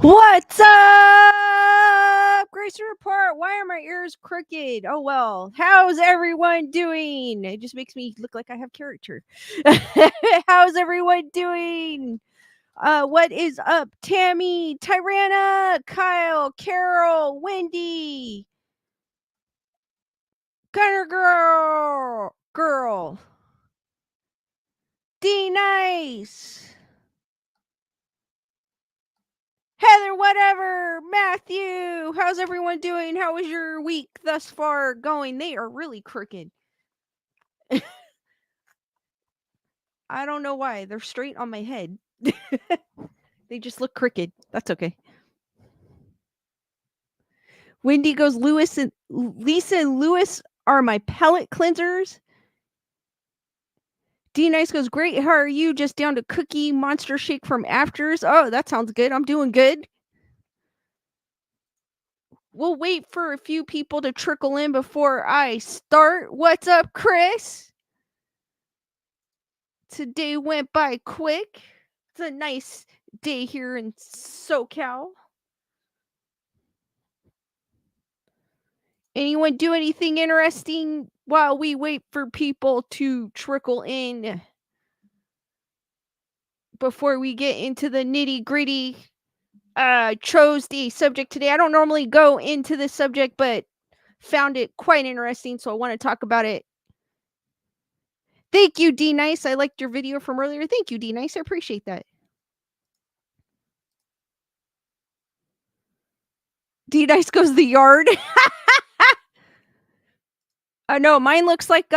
What's up? Grace Report. Why are my ears crooked? Oh well. How's everyone doing? It just makes me look like I have character. How's everyone doing? What is up? Tammy, Tyrana, Kyle, Carol, Wendy, Gunner Girl, D Nice. Heather, whatever, Matthew, how's everyone doing? How was your week thus far going? They are really crooked. I don't know why. They're straight on my head. They just look crooked. That's okay. Wendy goes, Lisa and Lewis are my palate cleansers. D Nice goes, great. How are you? Just down to Cookie Monster Shake from Afters. Oh, that sounds good. I'm doing good. We'll wait for a few people to trickle in before I start. What's up, Chris? Today went by quick. It's a nice day here in SoCal. Anyone do anything interesting while we wait for people to trickle in before we get into the nitty gritty? Chose the subject today. I don't normally go into this subject, but found it quite interesting, so I want to talk about it. Thank you, D Nice. I liked your video from earlier. Thank you, D Nice. I appreciate that. D Nice goes the yard. No, mine looks like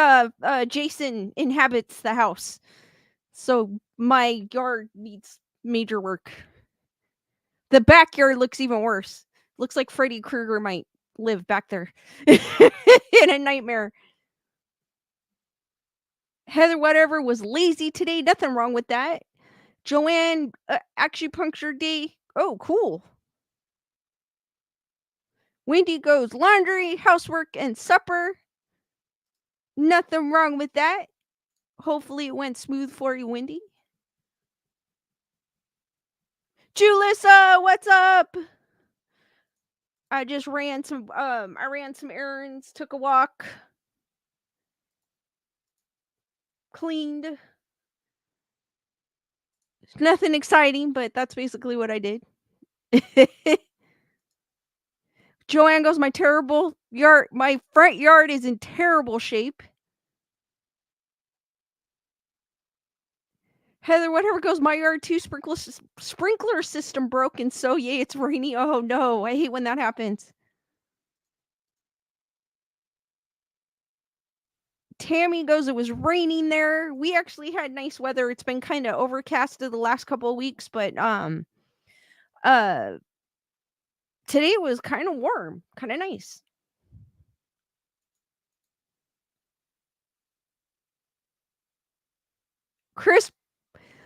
Jason inhabits the house. So my yard needs major work. The backyard looks even worse. Looks like Freddy Krueger might live back there in a nightmare. Heather, whatever, was lazy today. Nothing wrong with that. Joanne, acupuncture day. Oh, cool. Wendy goes laundry, housework, and supper. Nothing wrong with that. Hopefully it went smooth for you, Wendy. Julissa, what's up? I just ran some errands, took a walk, cleaned. Nothing exciting, but that's basically what I did. Joanne goes, my front yard is in terrible shape. Heather, whatever goes, my yard too, sprinkler system broken, so yay, it's rainy. Oh no, I hate when that happens. Tammy goes, it was raining there. We actually had nice weather. It's been kind of overcasted the last couple of weeks, but today it was kind of warm, kind of nice. Chris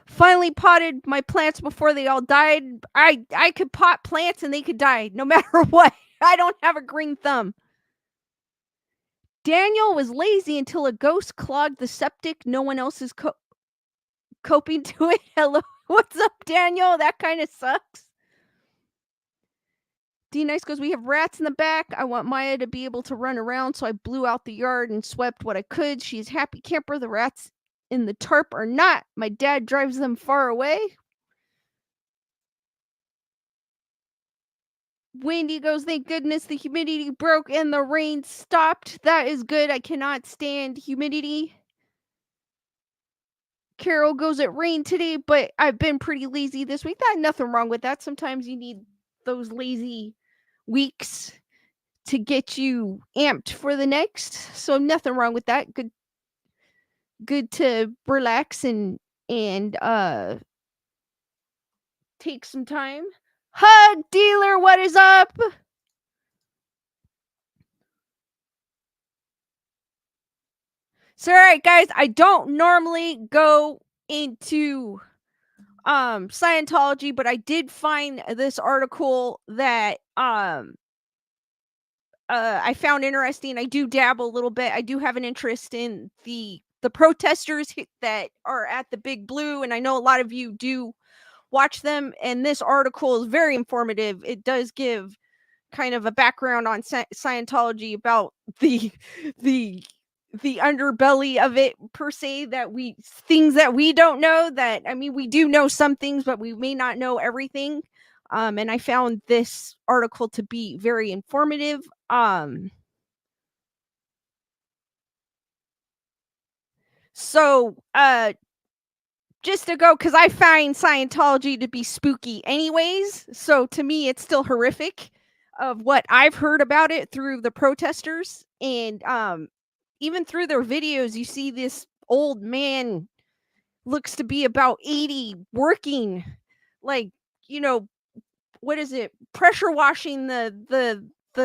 finally potted my plants before they all died. I could pot plants and they could die no matter what. I don't have a green thumb. Daniel was lazy until a ghost clogged the septic. No one else is coping to it. Hello. What's up, Daniel? That kind of sucks. D Nice goes, we have rats in the back. I want Maya to be able to run around, so I blew out the yard and swept what I could. She's happy camper. The rats in the tarp are not. My dad drives them far away. Wendy goes, thank goodness the humidity broke and the rain stopped. That is good. I cannot stand humidity. Carol goes, it rained today, but I've been pretty lazy this week. That nothing wrong with that. Sometimes you need those lazy weeks to get you amped for the next. So nothing wrong with that. Good to relax and take some time. Hug dealer, what is up? So, all right, guys, I don't normally go into Scientology, but I did find this article that I found interesting. I do dabble a little bit. I do have an interest in the protesters that are at the Big Blue, and I know a lot of you do watch them. And this article is very informative. It does give kind of a background on Scientology about the the the underbelly of it per se, that we things that we don't know, that I mean we do know some things but we may not know everything. And I found this article to be very informative. So just to go, because I find Scientology to be spooky anyways, so to me it's still horrific of what I've heard about it through the protesters. And even through their videos you see this old man, looks to be about 80, working like, you know, what is it, pressure washing the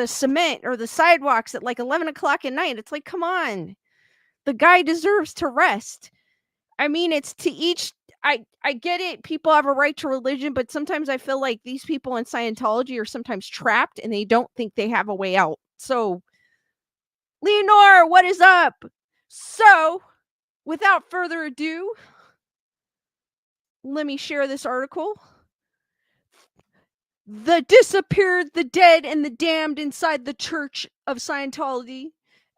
cement or the sidewalks at like 11 o'clock at night. It's like, come on, the guy deserves to rest. I mean, it's to each. I get it. People have a right to religion, but sometimes I feel like these people in Scientology are sometimes trapped and they don't think they have a way out. So, Leonore, what is up? So, without further ado, let me share this article. The disappeared, the dead, and the damned inside the Church of Scientology.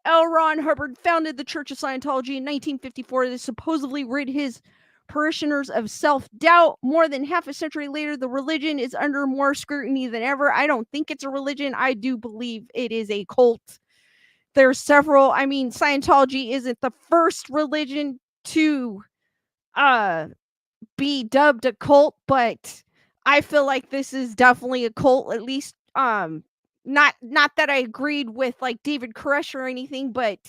LRonHubbard founded the Church of Scientology in 1954 to supposedly rid his parishioners of self-doubt. More than half a century later, the religion is under more scrutiny than ever. I don't think it's a religion. I do believe it is a cult. There's several. I mean, Scientology isn't the first religion to be dubbed a cult, but I feel like this is definitely a cult, at least not that I agreed with like David Koresh or anything, but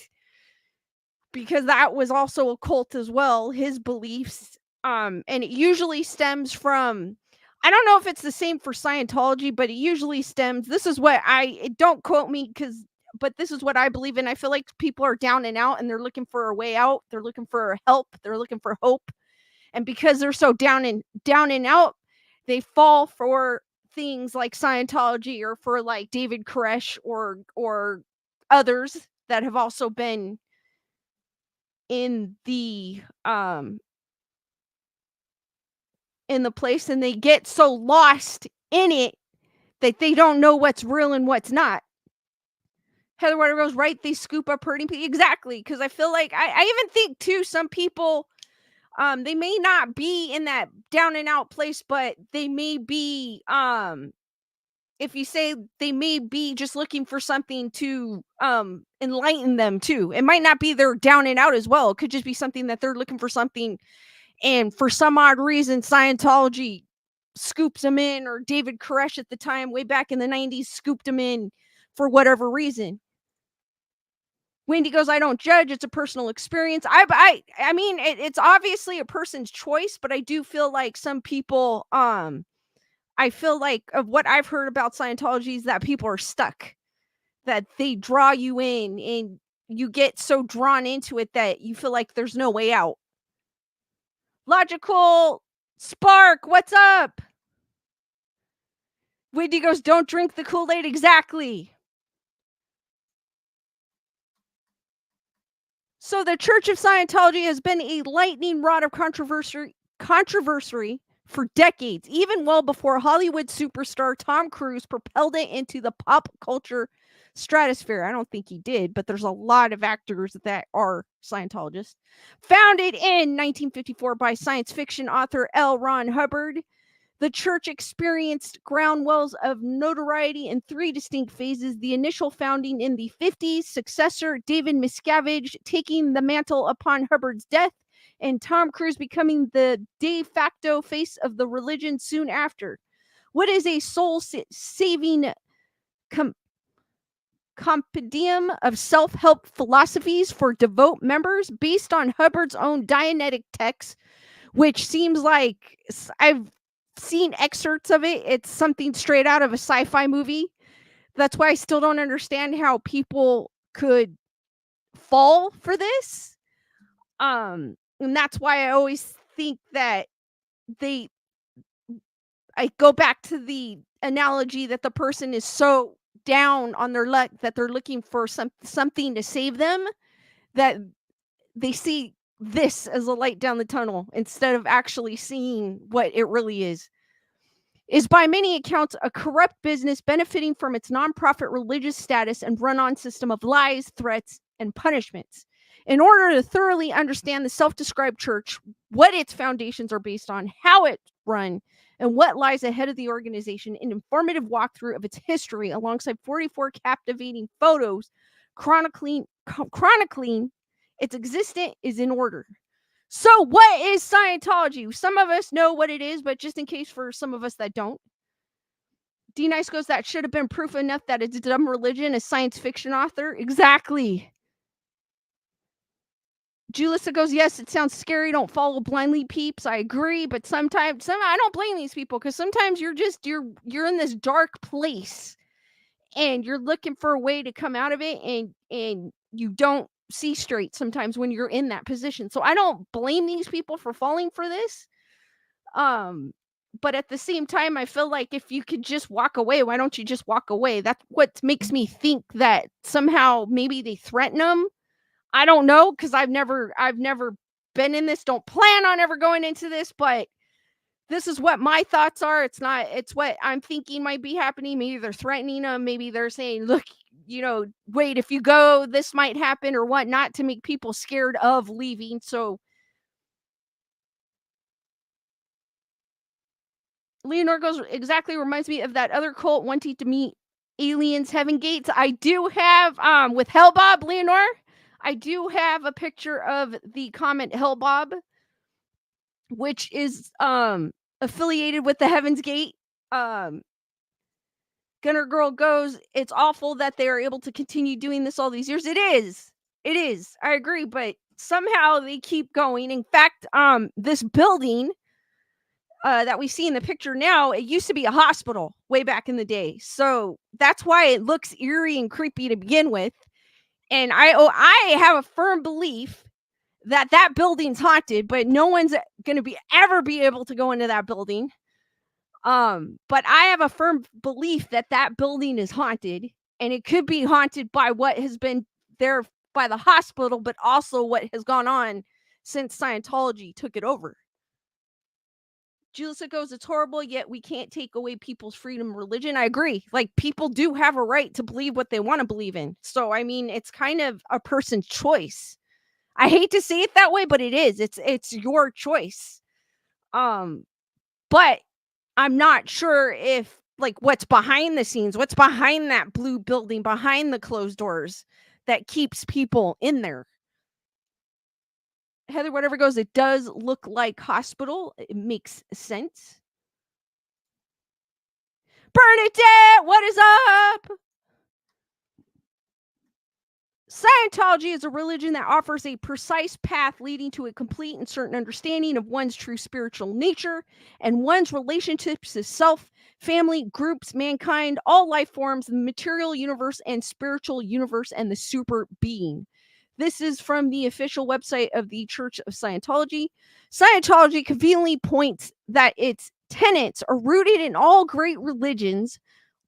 because that was also a cult as well, his beliefs. And it usually stems from, I don't know if it's the same for Scientology, but it usually stems, this is what don't quote me but this is what I believe in. I feel like people are down and out and they're looking for a way out. They're looking for help. They're looking for hope. And because they're so down and out, they fall for things like Scientology or for like David Koresh or others that have also been in the place, and they get so lost in it that they don't know what's real and what's not. Heather Water goes, right, they scoop up hurting people. Exactly, because I feel like I even think too, some people they may not be in that down and out place, but they may be if you say they may be just looking for something to enlighten them too. It might not be they're down and out as well. It could just be something that they're looking for something, and for some odd reason Scientology scoops them in, or David Koresh at the time way back in the 90s scooped them in for whatever reason. Wendy goes, I don't judge. It's a personal experience. I mean, it's obviously a person's choice, but I do feel like some people, I feel like of what I've heard about Scientology is that people are stuck, that they draw you in and you get so drawn into it that you feel like there's no way out. Logical Spark, what's up? Wendy goes, don't drink the Kool-Aid. Exactly. So the Church of Scientology has been a lightning rod of controversy for decades, even well before Hollywood superstar Tom Cruise propelled it into the pop culture stratosphere. I don't think he did, but there's a lot of actors that are Scientologists. Founded in 1954 by science fiction author LRonHubbard, the church experienced ground wells of notoriety in three distinct phases. The initial founding in the 50s, successor David Miscavige taking the mantle upon Hubbard's death, and Tom Cruise becoming the de facto face of the religion soon after. What is a soul-saving compendium of self-help philosophies for devout members based on Hubbard's own Dianetic text, which seems like I've seen excerpts of it. It's something straight out of a sci-fi movie. That's why I still don't understand how people could fall for this. And that's why I always think that I go back to the analogy that the person is so down on their luck that they're looking for something to save them, that they see this as a light down the tunnel instead of actually seeing what it really is by many accounts a corrupt business benefiting from its nonprofit religious status and run-on system of lies, threats, and punishments. In order to thoroughly understand the self-described church, what its foundations are based on, how it's run, and what lies ahead of the organization, an informative walkthrough of its history alongside 44 captivating photos chronicling its existence is in order. So, what is Scientology? Some of us know what it is, but just in case for some of us that don't. D Nice goes, that should have been proof enough that it's a dumb religion, a science fiction author. Exactly. Julissa goes, yes, it sounds scary. Don't follow blindly, peeps. I agree, but sometimes I don't blame these people because sometimes you're in this dark place and you're looking for a way to come out of it, and you don't see straight sometimes when you're in that position. So I don't blame these people for falling for this. But at the same time, I feel like if you could just walk away, why don't you just walk away? That's what makes me think that somehow maybe they threaten them. I don't know, because I've never been in this. Don't plan on ever going into this, but this is what my thoughts are. It's what I'm thinking might be happening. Maybe they're threatening them. Maybe they're saying, look, wait, if you go, this might happen or whatnot, to make people scared of leaving. So Leonor goes, exactly reminds me of that other cult wanting to meet aliens, heaven gates. I do have, with Hellbob, Leonor, I do have a picture of the comment Hellbob, which is affiliated with the Heaven's Gate. Gunner Girl goes, it's awful that they are able to continue doing this all these years. It is. I agree, but somehow they keep going. In fact, this building that we see in the picture now, it used to be a hospital way back in the day. So that's why it looks eerie and creepy to begin with. And I have a firm belief that building's haunted, but no one's going to ever be able to go into that building. But I have a firm belief that building is haunted, and it could be haunted by what has been there by the hospital, but also what has gone on since Scientology took it over. Julissa goes, it's horrible, yet we can't take away people's freedom of religion. I agree. Like, people do have a right to believe what they want to believe in. So, I mean, it's kind of a person's choice. I hate to say it that way, but it is. It's your choice. But I'm not sure if, like, what's behind the scenes, what's behind that blue building, behind the closed doors that keeps people in there. Heather, whatever goes, it does look like hospital. It makes sense. Bernadette, what is up? Scientology is a religion that offers a precise path leading to a complete and certain understanding of one's true spiritual nature and one's relationships to self, family, groups, mankind, all life forms, the material universe and spiritual universe, and the super being. This is from the official website of the Church of Scientology. Scientology conveniently points that its tenets are rooted in all great religions,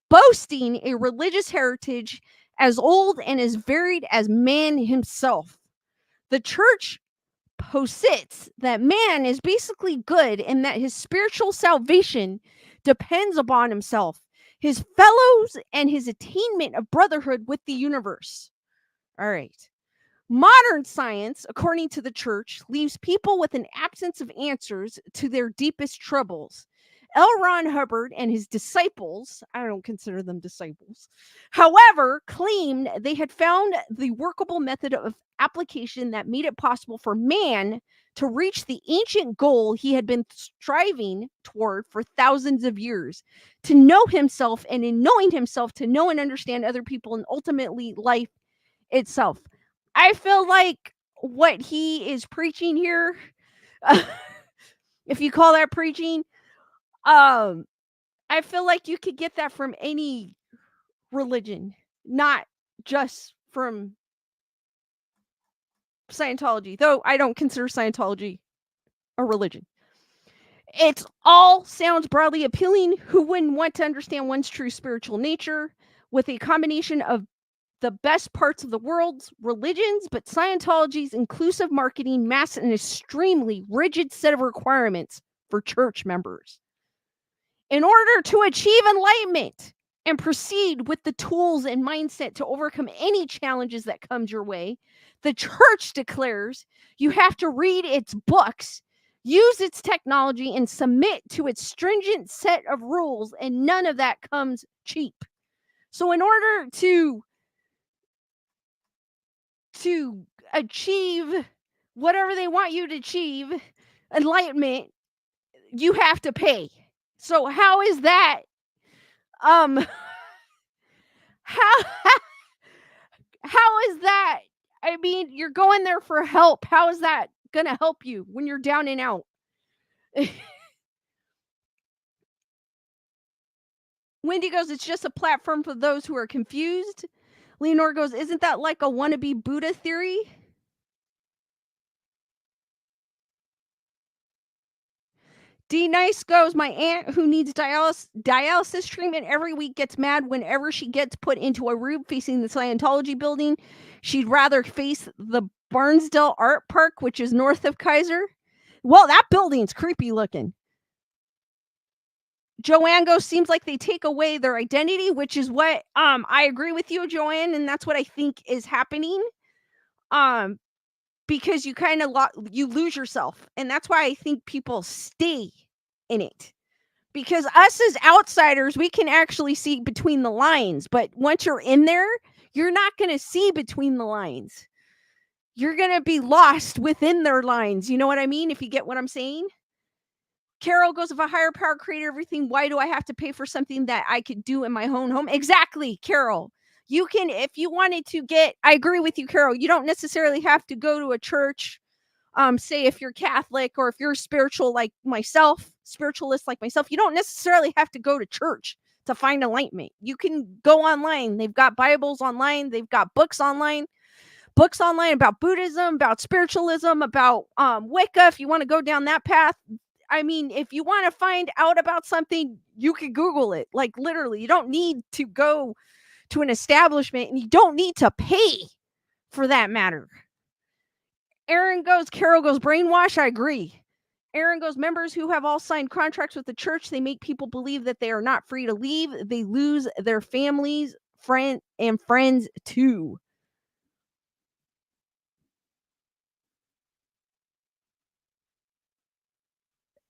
boasting a religious heritage as old and as varied as man himself. The church posits that man is basically good and that his spiritual salvation depends upon himself, his fellows, and his attainment of brotherhood with the universe. All right. Modern science, according to the church, leaves people with an absence of answers to their deepest troubles. LRonHubbard and his disciples, I don't consider them disciples, however, claimed they had found the workable method of application that made it possible for man to reach the ancient goal he had been striving toward for thousands of years, to know himself, and in knowing himself, to know and understand other people, and ultimately life itself. I feel like what he is preaching here, if you call that preaching, I feel like you could get that from any religion, not just from Scientology, though I don't consider Scientology a religion. It all sounds broadly appealing. Who wouldn't want to understand one's true spiritual nature with a combination of the best parts of the world's religions, but Scientology's inclusive marketing masks an extremely rigid set of requirements for church members. In order to achieve enlightenment and proceed with the tools and mindset to overcome any challenges that comes your way, the church declares you have to read its books, use its technology, and submit to its stringent set of rules, and none of that comes cheap. So in order to achieve whatever they want you to achieve, enlightenment, you have to pay. So how is that how how is that? I mean, you're going there for help. How is that gonna help you when you're down and out? Wendy goes, it's just a platform for those who are confused. Leonore goes, isn't that like a wannabe Buddha theory? D Nice goes, my aunt who needs dialysis treatment every week gets mad whenever she gets put into a room facing the Scientology building. She'd rather face the Barnsdale Art Park, which is north of Kaiser. Well, that building's creepy looking. Joanne goes, seems like they take away their identity, which is what I agree with you, Joanne, and that's what I think is happening. Because you kind of you lose yourself, and that's why I think people stay in it. Because us as outsiders, we can actually see between the lines, but once you're in there, you're not going to see between the lines. You're going to be lost within their lines. You know what I mean? If you get what I'm saying? Carol goes, if a higher power created everything, why do I have to pay for something that I could do in my own home? Exactly, Carol. You can, if you wanted to get, I agree with you, Carol. You don't necessarily have to go to a church. Say if you're Catholic or if you're spiritual like myself, spiritualist like myself, you don't necessarily have to go to church to find enlightenment. You can go online. They've got Bibles online. They've got books online about Buddhism, about spiritualism, about Wicca. If you want to go down that path, I mean, if you want to find out about something, you can Google it. Like literally, you don't need to go to an establishment, and you don't need to pay for that matter. Aaron goes, Carol goes, brainwash. I agree. Aaron goes, members who have all signed contracts with the church, they make people believe that they are not free to leave. They lose their families, friends too.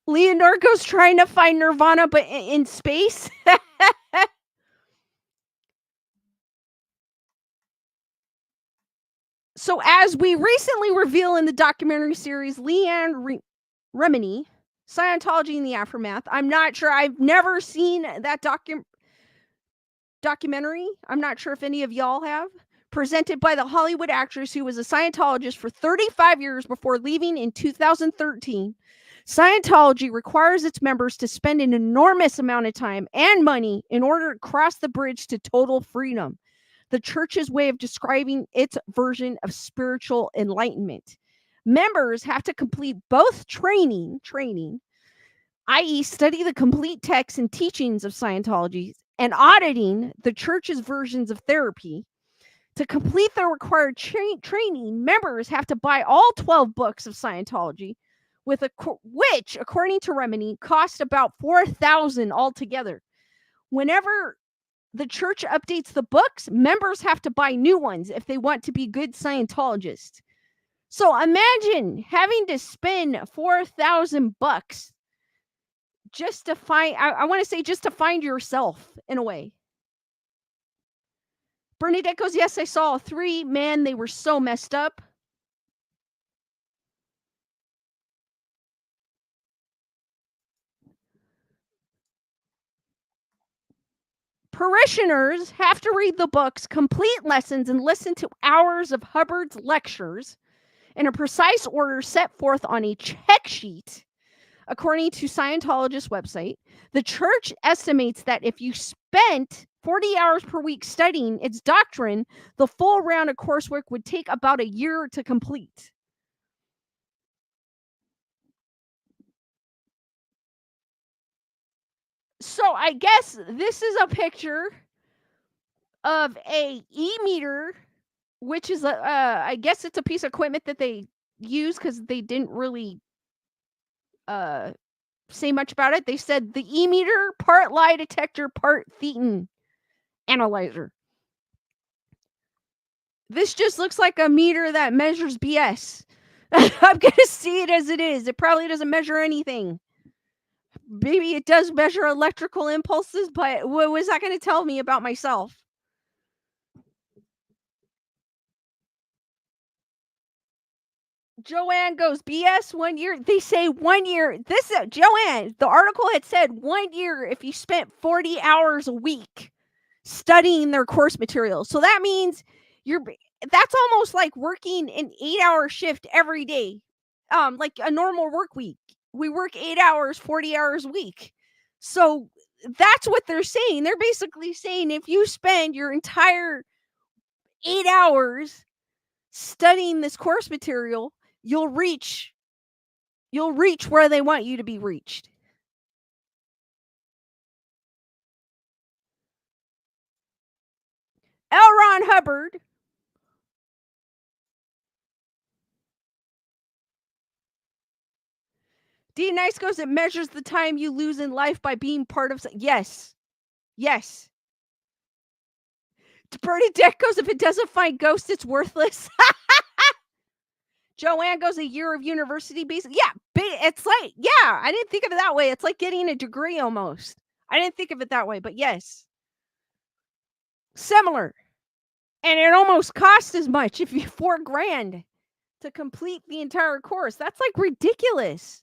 Leonardo's trying to find Nirvana, but in space. So, as we recently reveal in the documentary series Leanne Remini, Scientology in the Aftermath, I'm not sure. I've never seen that documentary. I'm not sure if any of y'all have. Presented by the Hollywood actress who was a Scientologist for 35 years before leaving in 2013. Scientology requires its members to spend an enormous amount of time and money in order to cross the bridge to total freedom. The church's way of describing its version of spiritual enlightenment. Members have to complete both training, i.e., study the complete texts and teachings of Scientology, and auditing the church's versions of therapy. To complete the required training, members have to buy all 12 books of Scientology, which, according to Remini, cost about $4,000 altogether. Whenever the church updates the books, members have to buy new ones if they want to be good Scientologists. So imagine having to spend $4,000 just to find, I want to say just to find yourself in a way. Bernadette goes, yes, I saw 3. Man, they were so messed up. Parishioners have to read the books, complete lessons, and listen to hours of Hubbard's lectures in a precise order set forth on a check sheet. According to Scientologist's website, the church estimates that if you spent 40 hours per week studying its doctrine, the full round of coursework would take about a year to complete. So I guess this is a picture of a e-meter, which is I guess it's a piece of equipment that they use because they didn't really uh say much about it. They said the e-meter, part lie detector, part thetan analyzer. This just looks like a meter that measures BS. I'm going to see it as it is. It probably doesn't measure anything. Maybe it does measure electrical impulses, but what was that going to tell me about myself? Joanne goes, BS 1 year. They say 1 year. This Joanne, the article had said 1 year if you spent 40 hours a week studying their course material. So that means that's almost like working an 8-hour shift every day. Like a normal work week. We work 8 hours, 40 hours a week. So that's what they're saying. They're basically saying if you spend your entire 8 hours studying this course material, you'll reach where they want you to be reached. LRonHubbard D Nice goes, it measures the time you lose in life by being part of. Yes. Yes. Bernadette goes, if it doesn't find ghosts, it's worthless. Joanne goes, a year of university basic. Yeah. It's like, yeah, I didn't think of it that way. It's like getting a degree almost. I didn't think of it that way, but yes. Similar. And it almost costs as much if you $4,000 to complete the entire course. That's like ridiculous.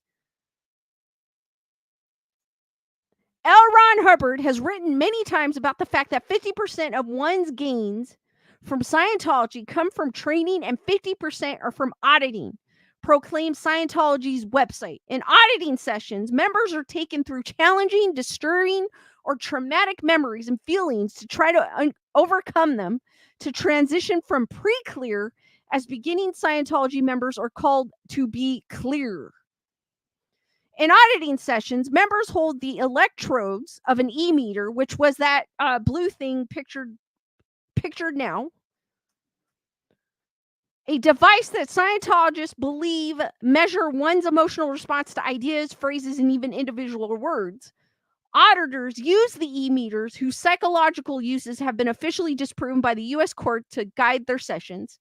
LRonHubbard has written many times about the fact that 50% of one's gains from Scientology come from training and 50% are from auditing, proclaims Scientology's website. In auditing sessions, members are taken through challenging, disturbing, or traumatic memories and feelings to try to overcome them, to transition from pre-clear, as beginning Scientology members are called, to be clear. In auditing sessions, members hold the electrodes of an e-meter, which was that blue thing pictured now, a device that Scientologists believe measure one's emotional response to ideas, phrases, and even individual words. Auditors use the e-meters, whose psychological uses have been officially disproven by the U.S. court, to guide their sessions.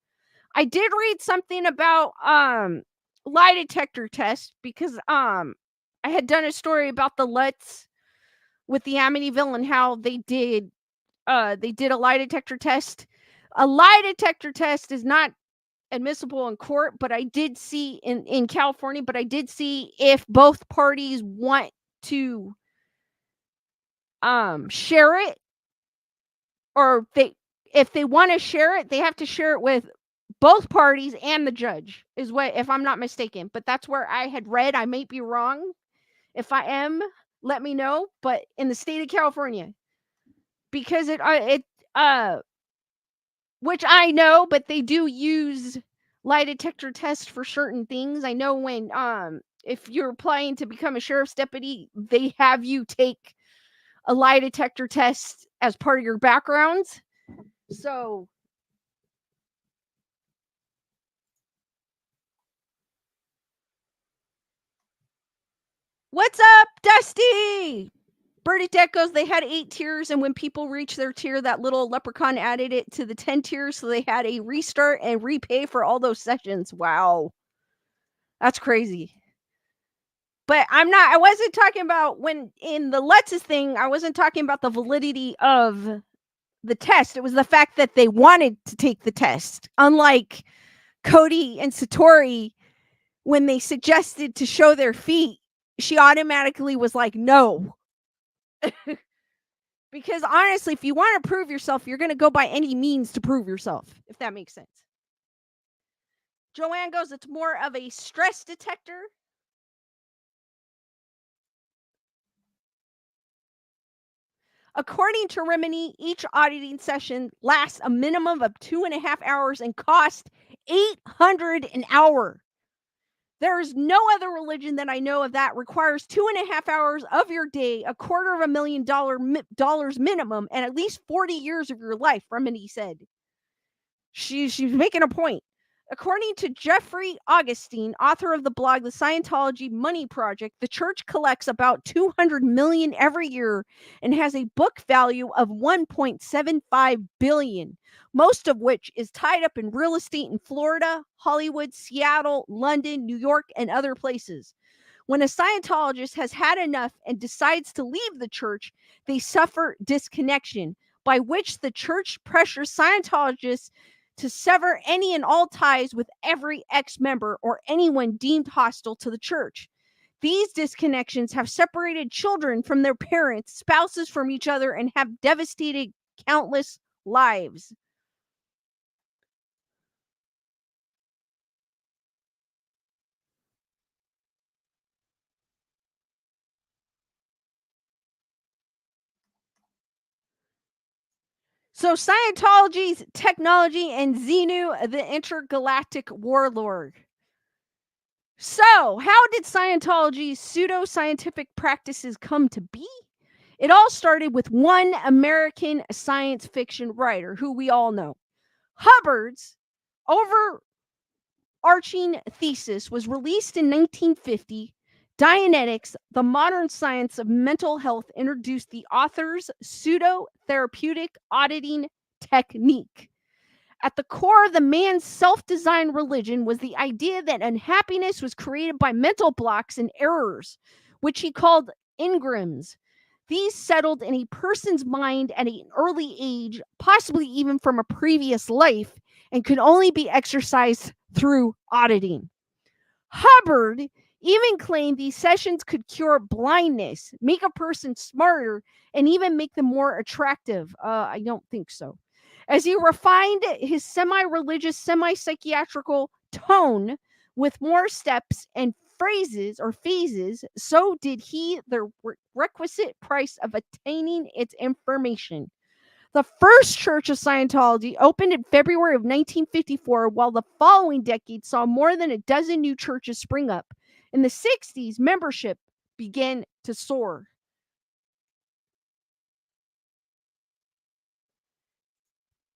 I did read something about lie detector tests because I had done a story about the Lutz with the Amityville and how they did a lie detector test. A lie detector test is not admissible in court, but I did see in California, but I did see if both parties want to share it, or if they want to share it, they have to share it with both parties and the judge, is what, if I'm not mistaken. But that's where I had read. I might be wrong. If I am, let me know. But in the state of California, because which I know, but they do use lie detector tests for certain things. I know when if you're applying to become a sheriff's deputy, they have you take a lie detector test as part of your background. So what's up, Dusty? Bernadette goes, they had 8 tiers, and when people reached their tier, that little leprechaun added it to the 10 tiers, so they had a restart and repay for all those sessions. Wow. That's crazy. But I wasn't talking about, when in the Lutz's thing, I wasn't talking about the validity of the test. It was the fact that they wanted to take the test. Unlike Cody and Satori, when they suggested to show their feet, she automatically was like, no. Because honestly, if you want to prove yourself, you're going to go by any means to prove yourself, if that makes sense. Joanne goes, it's more of a stress detector. According to Rimini, each auditing session lasts a minimum of 2.5 hours and costs $800 an hour. There's no other religion that I know of that requires 2.5 hours of your day, $250,000 minimum, and at least 40 years of your life, Remini said. She's making a point. According to Jeffrey Augustine, author of the blog The Scientology Money Project, the church collects about $200 million every year and has a book value of $1.75 billion, most of which is tied up in real estate in Florida, Hollywood, Seattle, London, New York, and other places. When a Scientologist has had enough and decides to leave the church, they suffer disconnection, by which the church pressures Scientologists to sever any and all ties with every ex-member or anyone deemed hostile to the church. These disconnections have separated children from their parents, spouses from each other, and have devastated countless lives. So Scientology's technology and Xenu, the intergalactic warlord. So, how did Scientology's pseudo-scientific practices come to be? It all started with one American science fiction writer who we all know. Hubbard's overarching thesis was released in 1950. Dianetics, the modern science of mental health, introduced the author's pseudo-therapeutic auditing technique. At the core of the man's self-designed religion was the idea that unhappiness was created by mental blocks and errors, which he called engrams. These settled in a person's mind at an early age, possibly even from a previous life, and could only be exercised through auditing. Hubbard even claimed these sessions could cure blindness, make a person smarter, and even make them more attractive. I don't think so. As he refined his semi-religious, semi-psychiatrical tone with more steps and phrases or phases, so did he the requisite price of attaining its information. The first Church of Scientology opened in February of 1954, while the following decade saw more than a dozen new churches spring up. In the 60s, membership began to soar.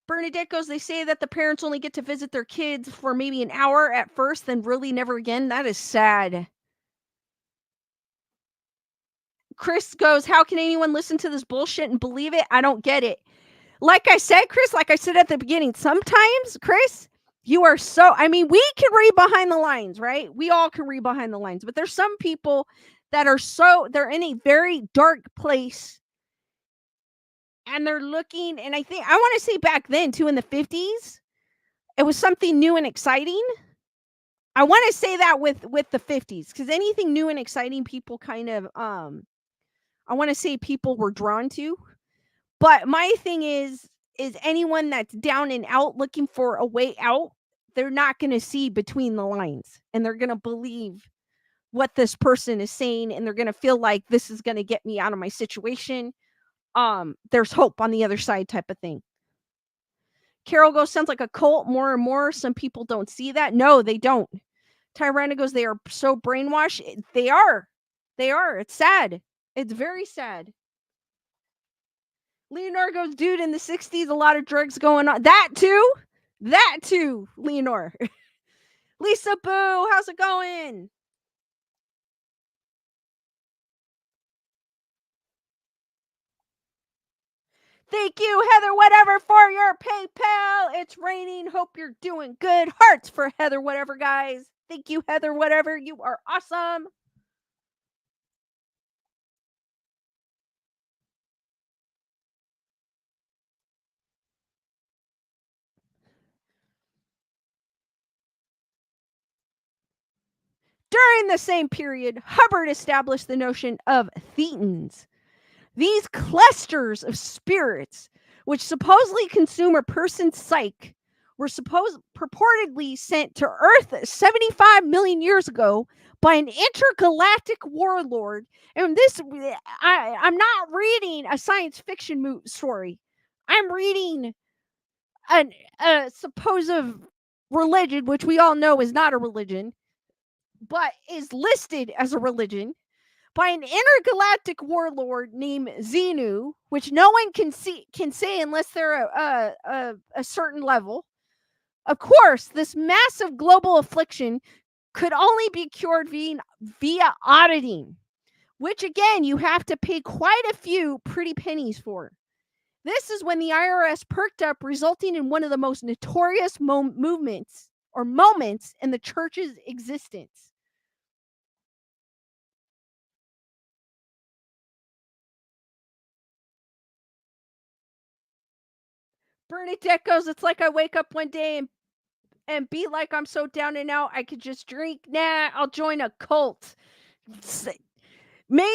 Bernadette goes, they say that the parents only get to visit their kids for maybe an hour at first, then really never again. That is sad. Chris goes, how can anyone listen to this bullshit and believe it? I don't get it. Like I said, Chris, like I said at the beginning, sometimes, Chris, you are so, I mean, we can read behind the lines, right? We all can read behind the lines, but there's some people that are so, they're in a very dark place and they're looking, and I think, I want to say back then too, in the 50s, it was something new and exciting. I want to say that with the 50s, because anything new and exciting, people kind of, I want to say people were drawn to. But my thing is anyone that's down and out looking for a way out, they're not going to see between the lines, and they're going to believe what this person is saying, and they're going to feel like this is going to get me out of my situation. There's hope on the other side type of thing. Carol goes, sounds like a cult more and more. Some people don't see that. No, they don't. Tyrana goes, they are so brainwashed. They are. They are. It's sad. It's very sad. Leonor goes, dude, in the 60s, a lot of drugs going on. That too, Leonor. Lisa Boo, how's it going? Thank you, Heather Whatever, for your PayPal. It's raining. Hope you're doing good. Hearts for Heather Whatever, guys. Thank you, Heather Whatever. You are awesome. During the same period, Hubbard established the notion of thetans. These clusters of spirits, which supposedly consume a person's psyche, were purportedly sent to Earth 75 million years ago by an intergalactic warlord. And this, I'm not reading a science fiction story. I'm reading a supposed religion, which we all know is not a religion. but is listed as a religion by an intergalactic warlord named Xenu, which no one can say unless they're a certain level. Of course, this massive global affliction could only be cured via auditing, which again, you have to pay quite a few pretty pennies for. This is when the IRS perked up, resulting in one of the most notorious moments in the church's existence. Bernadette goes, it's like I wake up one day and be like, I'm so down and out, I could just drink. Nah, I'll join a cult. Maybe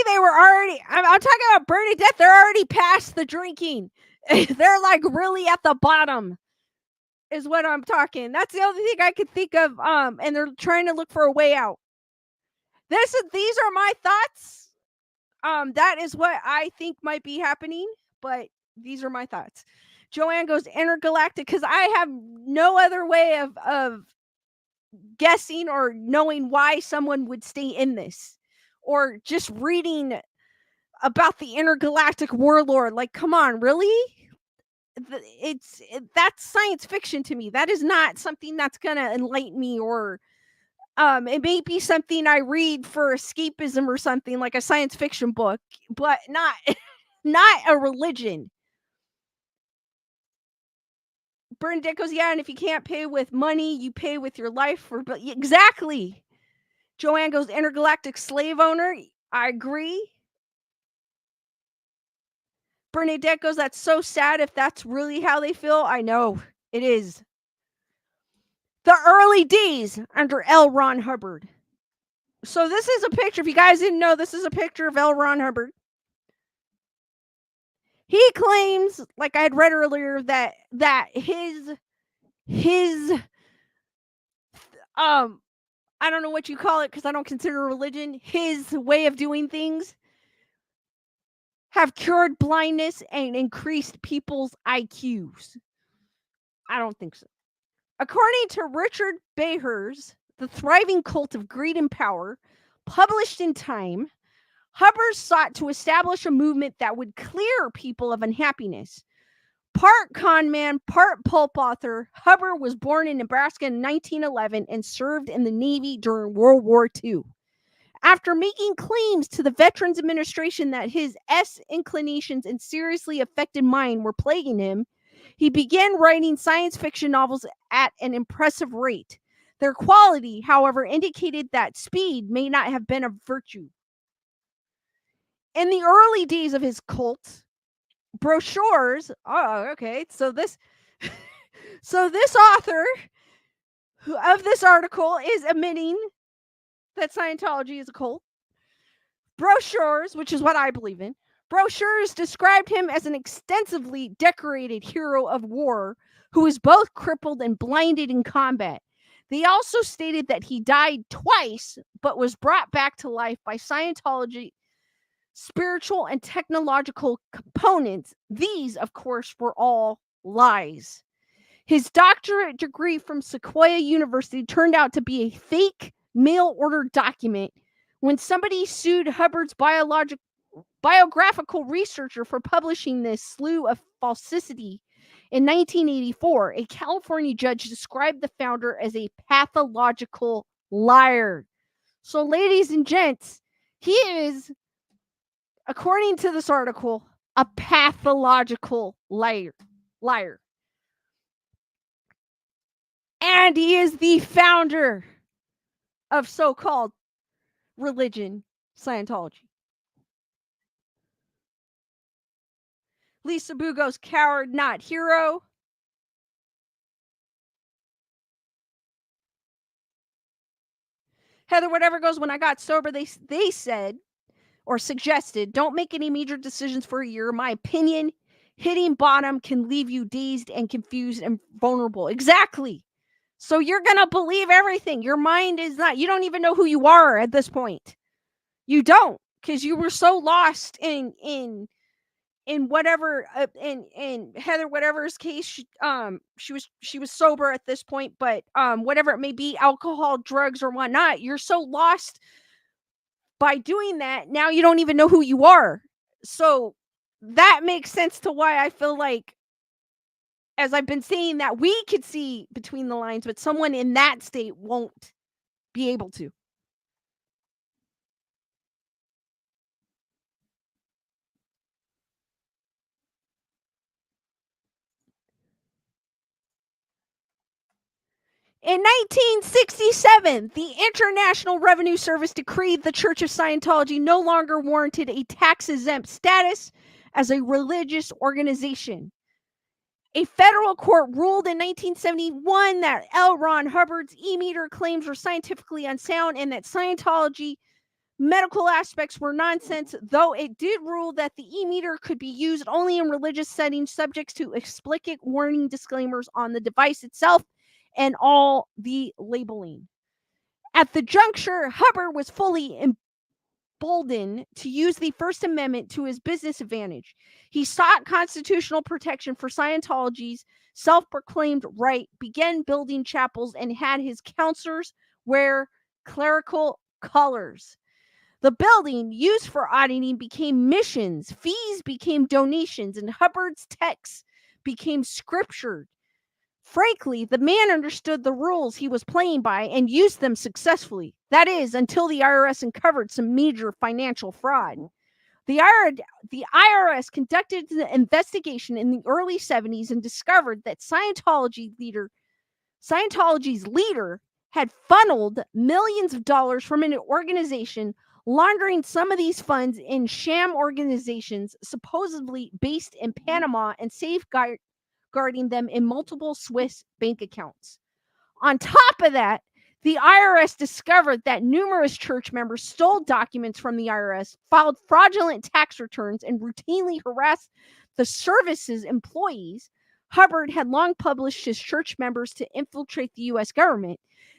they were already, I'm talking about Bernadette, they're already past the drinking. They're like really at the bottom is what I'm talking. That's the only thing I could think of. And they're trying to look for a way out. These are my thoughts. That is what I think might be happening, but these are my thoughts. Joanne goes intergalactic because I have no other way of guessing or knowing why someone would stay in this, or just reading about the intergalactic warlord. Like, come on, really? That's science fiction to me. That is not something that's gonna enlighten me, or it may be something I read for escapism or something, like a science fiction book, but not not a religion. Bernadette goes, yeah, and if you can't pay with money, you pay with your life. But exactly. Joanne goes, intergalactic slave owner. I agree. Bernadette goes, that's so sad if that's really how they feel. I know, it is. The early days under LRonHubbard. So this is a picture. If you guys didn't know, this is a picture of LRonHubbard. He claims, like I had read earlier, that his I don't know what you call it because I don't consider religion, his way of doing things have cured blindness and increased people's IQs. I don't think so. According to Richard Beher's The Thriving Cult of Greed and Power, published in Time, Hubbard sought to establish a movement that would clear people of unhappiness. Part con man, part pulp author, Hubbard was born in Nebraska in 1911 and served in the Navy during World War II. After making claims to the Veterans Administration that his inclinations and seriously affected mind were plaguing him, he began writing science fiction novels at an impressive rate. Their quality, however, indicated that speed may not have been a virtue. In the early days of his cult, brochures. Oh, okay. So this author of this article is admitting that Scientology is a cult. Brochures, which is what I believe in, brochures described him as an extensively decorated hero of war who was both crippled and blinded in combat. They also stated that he died twice, but was brought back to life by Scientology spiritual and technological components. These, of course, were all lies. His doctorate degree from Sequoia University turned out to be a fake mail order document when somebody sued Hubbard's biographical researcher for publishing this slew of falsity. In 1984, a California judge described the founder as a pathological liar. So, ladies and gents, he is, according to this article, a pathological liar. And he is the founder of so-called religion, Scientology. Lisa Boo goes, coward, not hero. Heather Whatever goes, when I got sober, they said or suggested, don't make any major decisions for a year. My opinion, hitting bottom can leave you dazed and confused and vulnerable. Exactly. So you're going to believe everything. Your mind is not, you don't even know who you are at this point. You don't, because you were so lost in in whatever in Heather whatever's case, she was sober at this point, but whatever it may be, alcohol, drugs, or whatnot, you're so lost by doing that. Now you don't even know who you are. So that makes sense to why I feel like, as I've been saying, that we could see between the lines, but someone in that state won't be able to. In 1967, the International Revenue Service decreed the Church of Scientology no longer warranted a tax-exempt status as a religious organization. A federal court ruled in 1971 that LRonHubbard's e-meter claims were scientifically unsound and that Scientology medical aspects were nonsense, though it did rule that the e-meter could be used only in religious settings, subject to explicit warning disclaimers on the device itself and all the labeling. At the juncture, Hubbard was fully emboldened to use the First Amendment to his business advantage. He sought constitutional protection for Scientology's self-proclaimed right, began building chapels, and had his counselors wear clerical colors. The building used for auditing became missions, fees became donations, and Hubbard's texts became scriptured. Frankly, the man understood the rules he was playing by and used them successfully. That is, until the IRS uncovered some major financial fraud. The IRS conducted an investigation in the early 70s and discovered that Scientology's leader had funneled millions of dollars from an organization, laundering some of these funds in sham organizations supposedly based in Panama and safeguarding them in multiple Swiss bank accounts. On top of that, the IRS discovered that numerous church members stole documents from the IRS, filed fraudulent tax returns, and routinely harassed the service's employees. Hubbard had long published his church members to infiltrate the U.S. government.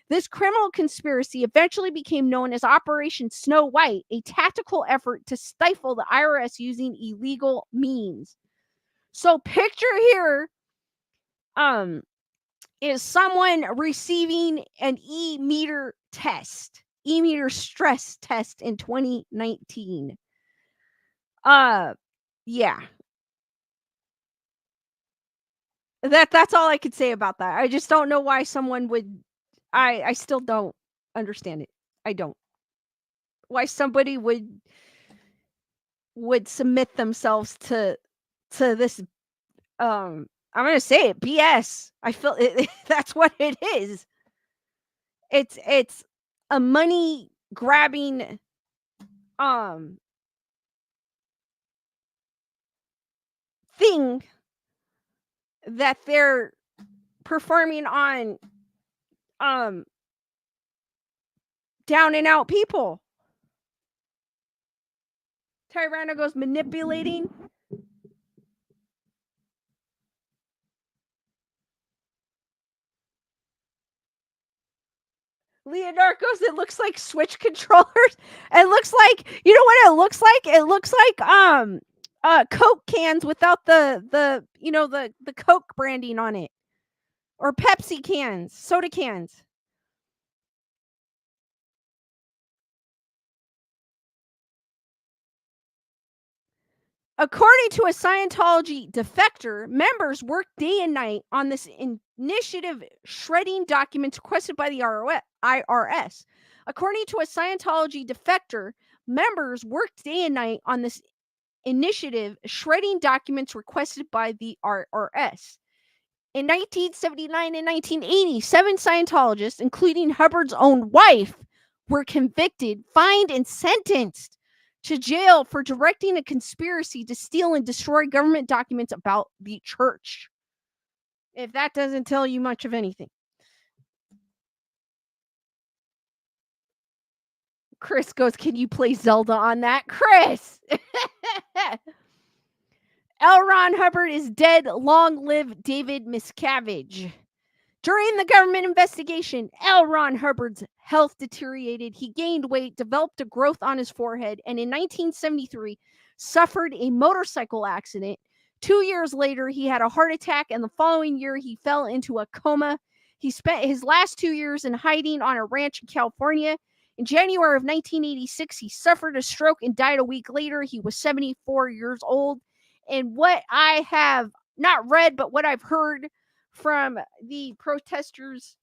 This criminal conspiracy eventually became known as Operation Snow White, a tactical effort to stifle the IRS using illegal means. So picture here is someone receiving an e-meter test, e-meter stress test in 2019. Yeah. That's all I could say about that. I just don't know why someone would. I still don't understand it. I don't. Why somebody would submit themselves to this. I'm gonna say it, BS. I feel that's what it is. It's a money grabbing thing that they're performing on down and out people. Tyrano goes manipulating. Leonarcos, it looks like Switch controllers. It looks like, you know what it looks like? It looks like Coke cans without the Coke branding on it. Or Pepsi cans, soda cans. According to a Scientology defector, members worked day and night on this initiative, shredding documents requested by the IRS. According to a Scientology defector, members worked day and night on this initiative, shredding documents requested by the IRS. In 1979 and 1980, 7 Scientologists, including Hubbard's own wife, were convicted, fined, and sentenced to jail for directing a conspiracy to steal and destroy government documents about the church. If that doesn't tell you much of anything. Chris goes, can you play Zelda on that? Chris! LRonHubbard is dead. Long live David Miscavige. During the government investigation, LRonHubbard's health deteriorated. He gained weight, developed a growth on his forehead, and in 1973 suffered a motorcycle accident. 2 years later, he had a heart attack, and the following year, he fell into a coma. He spent his last 2 years in hiding on a ranch in California. In January of 1986, he suffered a stroke and died a week later. He was 74 years old. And what I have not read, but what I've heard from the protesters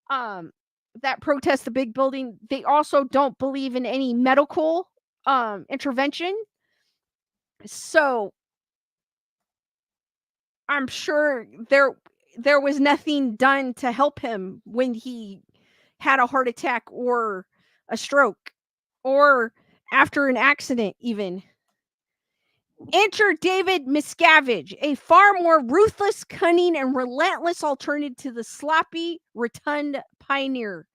that protest the big building, they also don't believe in any medical intervention. So I'm sure there was nothing done to help him when he had a heart attack or a stroke or after an accident even. Enter David Miscavige, a far more ruthless, cunning, and relentless alternative to the sloppy, rotund pioneer.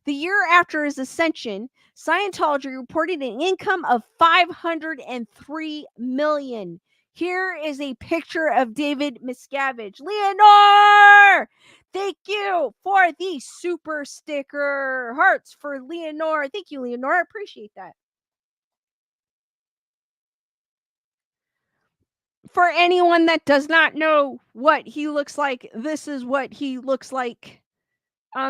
The year after his ascension, Scientology reported an income of $503 million. Here is a picture of David Miscavige. Leonore! Thank you for the super sticker. Hearts for Leonore. Thank you, Leonore. I appreciate that. For anyone that does not know what he looks like, this is what he looks like.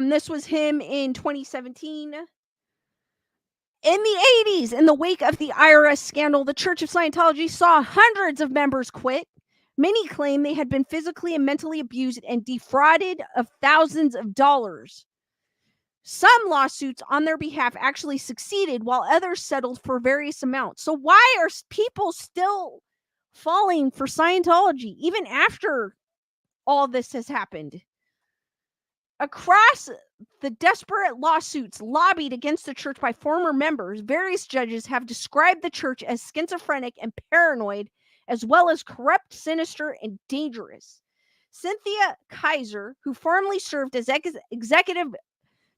This was him in 2017. In the 80s, in the wake of the IRS scandal, the Church of Scientology saw hundreds of members quit. Many claim they had been physically and mentally abused and defrauded of thousands of dollars. Some lawsuits on their behalf actually succeeded, while others settled for various amounts. So why are people still falling for Scientology even after all this has happened? Across the desperate lawsuits lobbied against the church by former members, various judges have described the church as schizophrenic and paranoid, as well as corrupt, sinister, and dangerous. Cynthia Kaiser, who formerly served as executive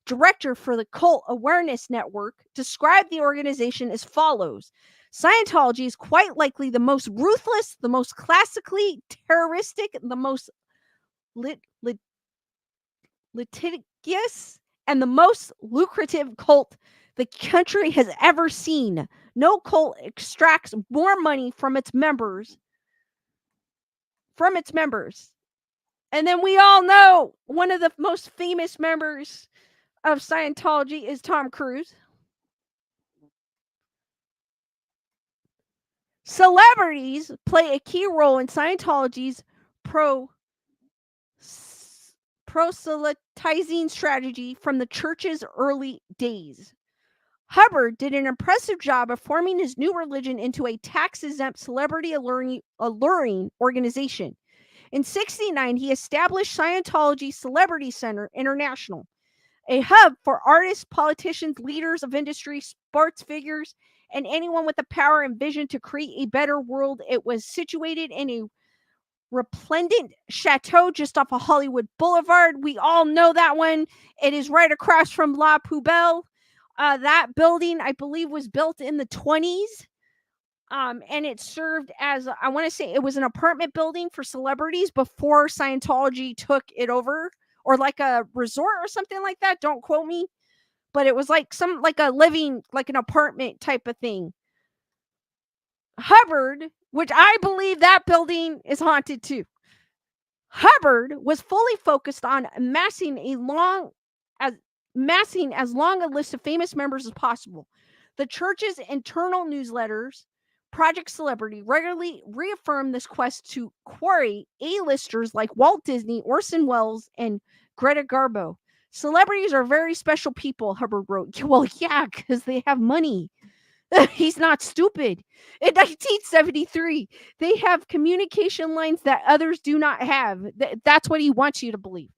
director for the Cult Awareness Network, described the organization as follows. Scientology is quite likely the most ruthless, the most classically terroristic, the most litigious, and the most lucrative cult the country has ever seen. No cult extracts more money from its members. And then we all know one of the most famous members of Scientology is Tom Cruise. Celebrities play a key role in Scientology's proselytizing strategy from the church's early days. Hubbard did an impressive job of forming his new religion into a tax-exempt celebrity alluring organization. In 1969, he established Scientology Celebrity Center International, a hub for artists, politicians, leaders of industry, sports figures, and anyone with the power and vision to create a better world. It was situated in a resplendent chateau just off of Hollywood Boulevard. We all know that one. It is right across from La Poubelle. That building, I believe, was built in the 1920s. And it served as, I want to say, it was an apartment building for celebrities before Scientology took it over, or like a resort or something like that. Don't quote me. But it was like a living, like an apartment type of thing. Hubbard, which I believe that building is haunted too. Hubbard was fully focused on amassing as long a list of famous members as possible. The church's internal newsletters, Project Celebrity, regularly reaffirmed this quest to quarry A-listers like Walt Disney, Orson Welles, and Greta Garbo. Celebrities are very special people, Hubbard wrote. Well, yeah, because they have money. He's not stupid. In 1973, they have communication lines that others do not have. That's what he wants you to believe.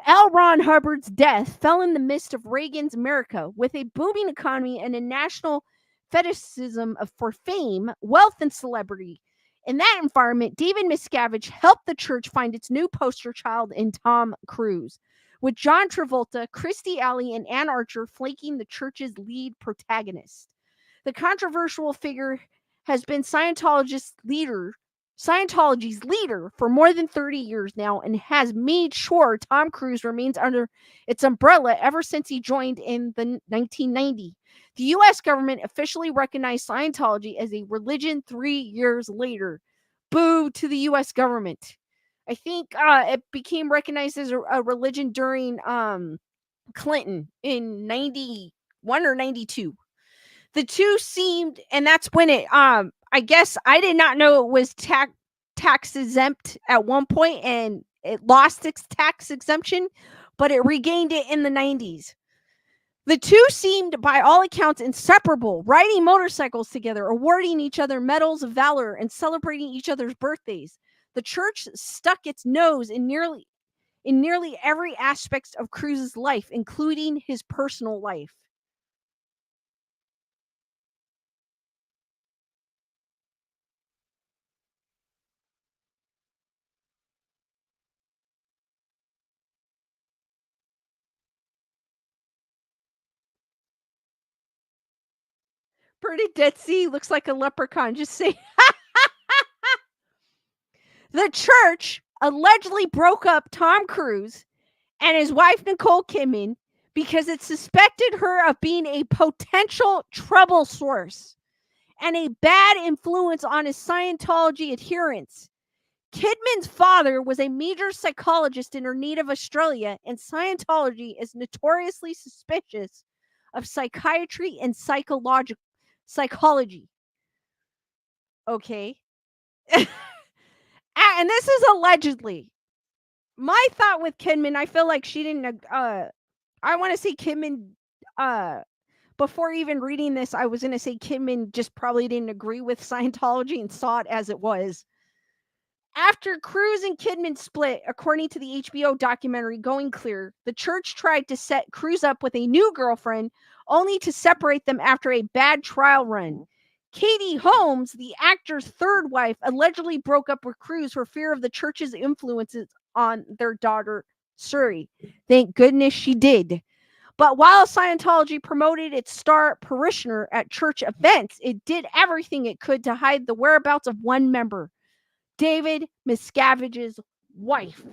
LRonHubbard's death fell in the midst of Reagan's America, with a booming economy and a national fetishism for fame, wealth, and celebrity. In that environment, David Miscavige helped the church find its new poster child in Tom Cruise, with John Travolta, Christy Alley, and Ann Archer flanking the church's lead protagonist. The controversial figure has been Scientologist leader Scientology's leader for more than 30 years now and has made sure Tom Cruise remains under its umbrella ever since he joined in the 1990. The US government officially recognized Scientology as a religion 3 years later. Boo to the US government. I think it became recognized as a religion during Clinton in 91 or 92. The two seemed, and that's when it I guess I did not know it was tax exempt at one point, and it lost its tax exemption, but it regained it in the 90s. The two seemed, by all accounts, inseparable, riding motorcycles together, awarding each other medals of valor, and celebrating each other's birthdays. The church stuck its nose in nearly every aspect of Cruise's life, including his personal life. Bernadette looks like a leprechaun. Just say the church allegedly broke up Tom Cruise and his wife Nicole Kidman because it suspected her of being a potential trouble source and a bad influence on his Scientology adherents. Kidman's father was a major psychologist in her native Australia, and Scientology is notoriously suspicious of psychiatry and psychology. Okay. And this is allegedly. My thought with Kidman, I feel like she didn't I want to say Kidman before even reading this, I was going to say Kidman just probably didn't agree with Scientology and saw it as it was. After Cruise and Kidman split, according to the HBO documentary Going Clear, the church tried to set Cruise up with a new girlfriend, only to separate them after a bad trial run. Katie Holmes, the actor's third wife, allegedly broke up with Cruise for fear of the church's influences on their daughter, Suri. Thank goodness she did. But while Scientology promoted its star parishioner at church events, it did everything it could to hide the whereabouts of one member, David Miscavige's wife.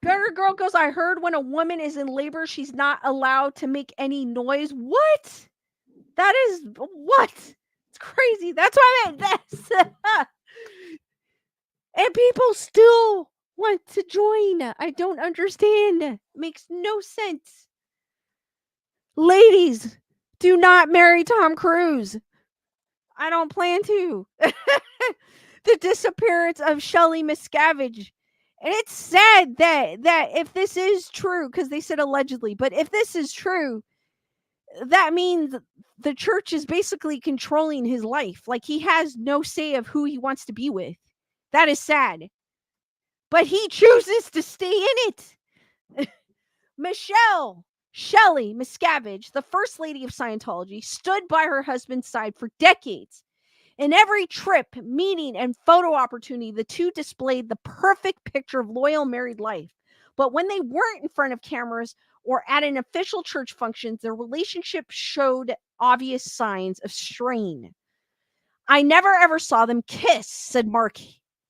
Better Girl goes, I heard when a woman is in labor, she's not allowed to make any noise. What? That is what? It's crazy. That's why I meant this. And people still want to join. I don't understand. Makes no sense. Ladies, do not marry Tom Cruise. I don't plan to. The disappearance of Shelley Miscavige. And it's sad that if this is true, because they said allegedly, but if this is true, that means the church is basically controlling his life. Like, he has no say of who he wants to be with. That is sad. But he chooses to stay in it. Michelle Shelley Miscavige, the first lady of Scientology, stood by her husband's side for decades. In every trip, meeting, and photo opportunity, the two displayed the perfect picture of loyal married life. But when they weren't in front of cameras or at an official church function, their relationship showed obvious signs of strain. I never ever saw them kiss, said Mark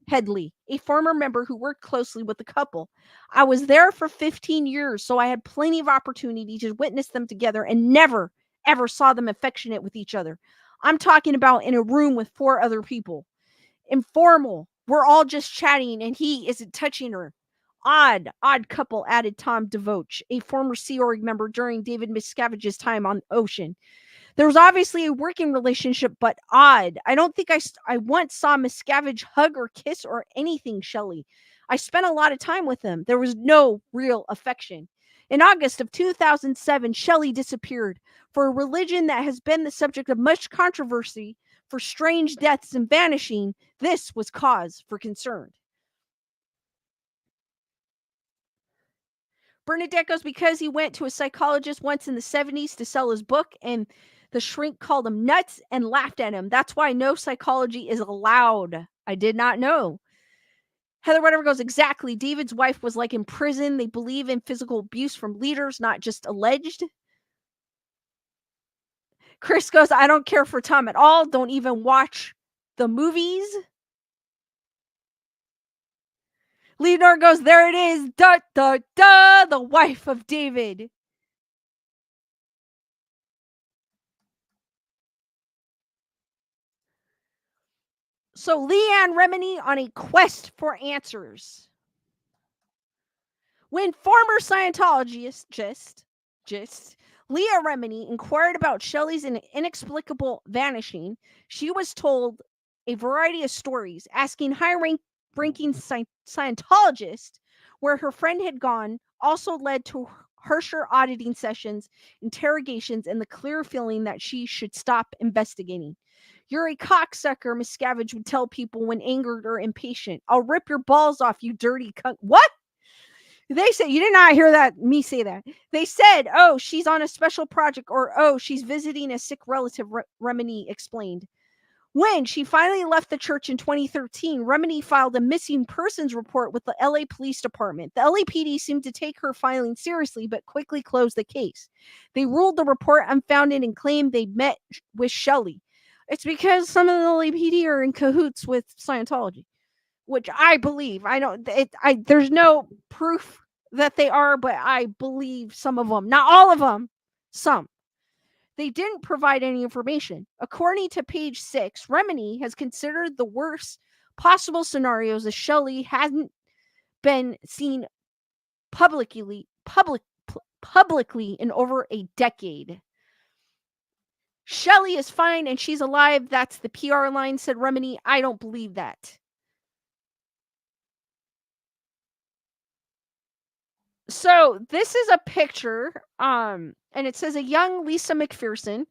Headley, a former member who worked closely with the couple. I was there for 15 years, so I had plenty of opportunity to witness them together and never, ever saw them affectionate with each other. I'm talking about in a room with 4 other people. Informal. We're all just chatting and he isn't touching her. Odd couple, added Tom DeVoche, a former Sea Org member during David Miscavige's time on Ocean. There was obviously a working relationship, but odd. I don't think I once saw Miscavige hug or kiss or anything, Shelley. I spent a lot of time with him. There was no real affection. In August of 2007, Shelley disappeared. For a religion that has been the subject of much controversy for strange deaths and vanishing, this was cause for concern. Bernadette goes, because he went to a psychologist once in the 70s to sell his book, and the shrink called him nuts and laughed at him. That's why no psychology is allowed. I did not know. Heather whatever goes, exactly. David's wife was like in prison. They believe in physical abuse from leaders, not just alleged. Chris goes, I don't care for Tom at all. Don't even watch the movies. Leonor goes, there it is. Da, da, da. The wife of David. So Leanne Remini on a quest for answers. When former Scientologist Leah Remini inquired about Shelley's inexplicable vanishing, she was told a variety of stories, asking high-ranking Scientologists where her friend had gone, also led to harsher auditing sessions, interrogations, and the clear feeling that she should stop investigating. You're a cocksucker, Miscavige would tell people when angered or impatient. I'll rip your balls off, you dirty cunt. What? They said, you did not hear that me say that. They said, oh, she's on a special project, or oh, she's visiting a sick relative, Remini explained. When she finally left the church in 2013, Remini filed a missing persons report with the LA Police Department. The LAPD seemed to take her filing seriously, but quickly closed the case. They ruled the report unfounded and claimed they met with Shelley. It's because some of the LAPD are in cahoots with Scientology, which I believe. There's no proof that they are, but I believe some of them. Not all of them, some. They didn't provide any information. According to page 6, Remini has considered the worst possible scenarios as Shelley hadn't been seen publicly in over a decade. Shelley is fine and she's alive. That's the PR line, said Remini. I don't believe that. So this is a picture, and it says a young Lisa McPherson.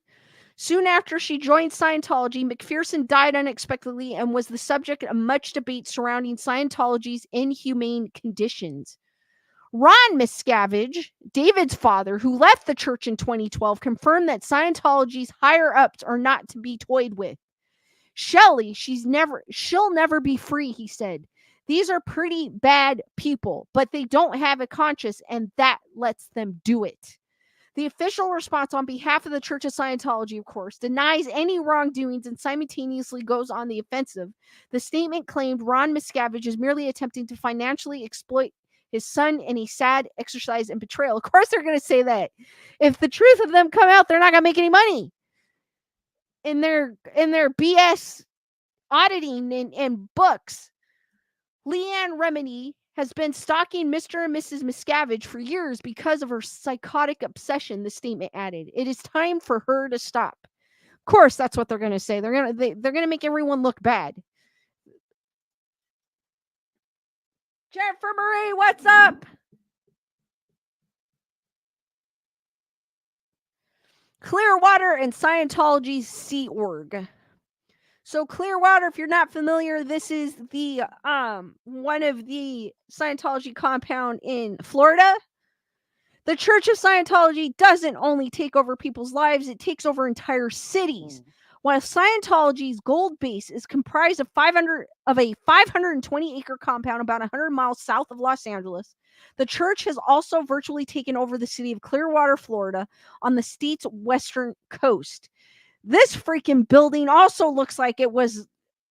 Soon after she joined Scientology, McPherson died unexpectedly and was the subject of much debate surrounding Scientology's inhumane conditions. Ron Miscavige, David's father, who left the church in 2012, confirmed that Scientology's higher-ups are not to be toyed with. Shelley, she'll never be free, he said. These are pretty bad people, but they don't have a conscience, and that lets them do it. The official response on behalf of the Church of Scientology, of course, denies any wrongdoings and simultaneously goes on the offensive. The statement claimed Ron Miscavige is merely attempting to financially exploit his son in a sad exercise in betrayal. Of course they're going to say that. If the truth of them come out, they're not going to make any money in their BS auditing and books. Leanne Remini has been stalking Mr. and Mrs. Miscavige for years because of her psychotic obsession, the statement added. It is time for her to stop. Of course, that's what they're going to say. They're going to make everyone look bad. Jennifer Marie, what's up? Clearwater and Scientology's Sea Org. So Clearwater, if you're not familiar, this is the one of the Scientology compound in Florida. The Church of Scientology doesn't only take over people's lives, it takes over entire cities. While Scientology's gold base is comprised of a 520-acre compound about 100 miles south of Los Angeles, the church has also virtually taken over the city of Clearwater, Florida, on the state's western coast. This freaking building also looks like it was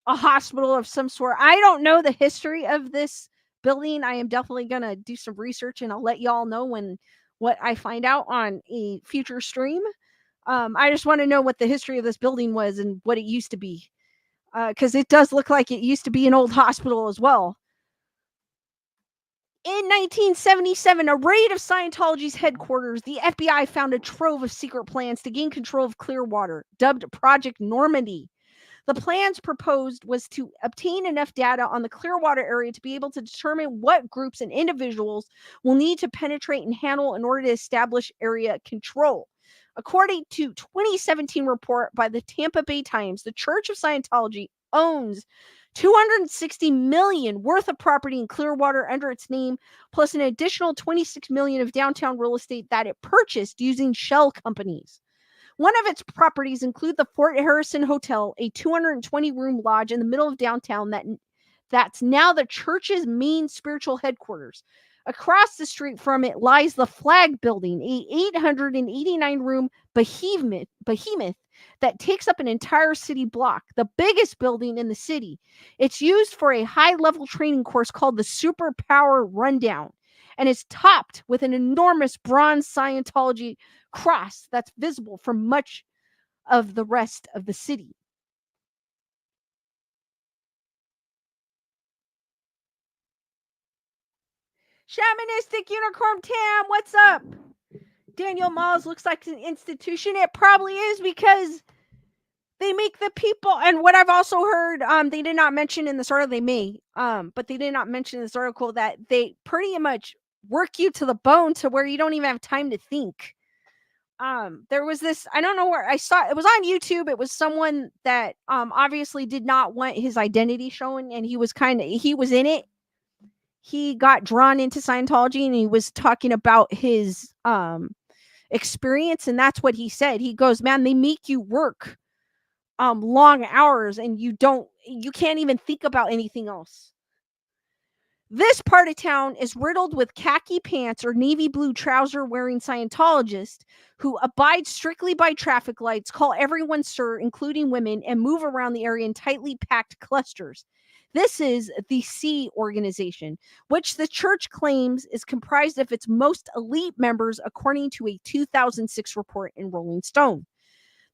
a hospital of some sort. I don't know the history of this building. I am definitely going to do some research and I'll let y'all know what I find out on a future stream. I just want to know what the history of this building was and what it used to be. Because it does look like it used to be an old hospital as well. In 1977, a raid of Scientology's headquarters, the FBI found a trove of secret plans to gain control of Clearwater, dubbed Project Normandy. The plans proposed was to obtain enough data on the Clearwater area to be able to determine what groups and individuals will need to penetrate and handle in order to establish area control. According to 2017 report by the Tampa Bay Times, the Church of Scientology owns $260 million worth of property in Clearwater under its name, plus an additional $26 million of downtown real estate that it purchased using shell companies. One of its properties include the Fort Harrison Hotel, a 220-room lodge in the middle of downtown That's now the church's main spiritual headquarters. Across the street from it lies the Flag Building, a 889-room behemoth that takes up an entire city block, the biggest building in the city. It's used for a high-level training course called the Superpower Rundown, and is topped with an enormous bronze Scientology cross that's visible from much of the rest of the city. Shamanistic Unicorn Tam, what's up? Daniel Miles looks like an institution. It probably is, because they make the people, and what I've also heard, they did not mention in this article, they may, but they did not mention in this article that they pretty much work you to the bone to where you don't even have time to think. There was this, I don't know where I saw it was on YouTube. It was someone that obviously did not want his identity shown, and he was in it. He got drawn into Scientology, and he was talking about his experience, and that's what he said. He goes, man, they make you work long hours, and you can't even think about anything else. This part of town is riddled with khaki pants or navy blue trouser wearing Scientologists who abide strictly by traffic lights, call everyone sir, including women, and move around the area in tightly packed clusters. This is the Sea organization, which the church claims is comprised of its most elite members, according to a 2006 report in Rolling Stone.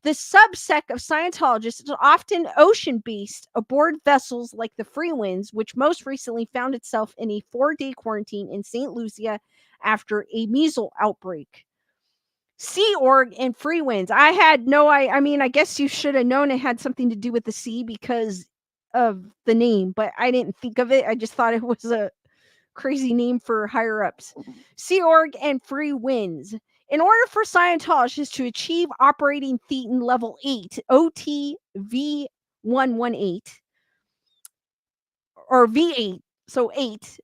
The subsect of Scientologists is often ocean-based aboard vessels like the Free Winds, which most recently found itself in a 4-day quarantine in St. Lucia after a measles outbreak. Sea Org and Free Winds. I guess you should have known it had something to do with the sea because of the name, but I didn't think of it. I just thought it was a crazy name for higher ups. Sea Org and Free Winds. In order for Scientologists to achieve operating thetan level 8, OTV118, or V8, so 8,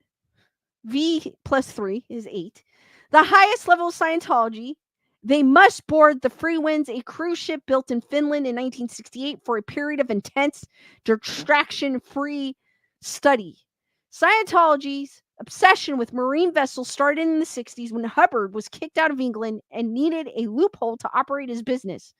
V plus 3 is 8, the highest level of Scientology, they must board the Free Winds, a cruise ship built in Finland in 1968 for a period of intense distraction-free study. Scientology's obsession with marine vessels started in the 60s when Hubbard was kicked out of England and needed a loophole to operate his business.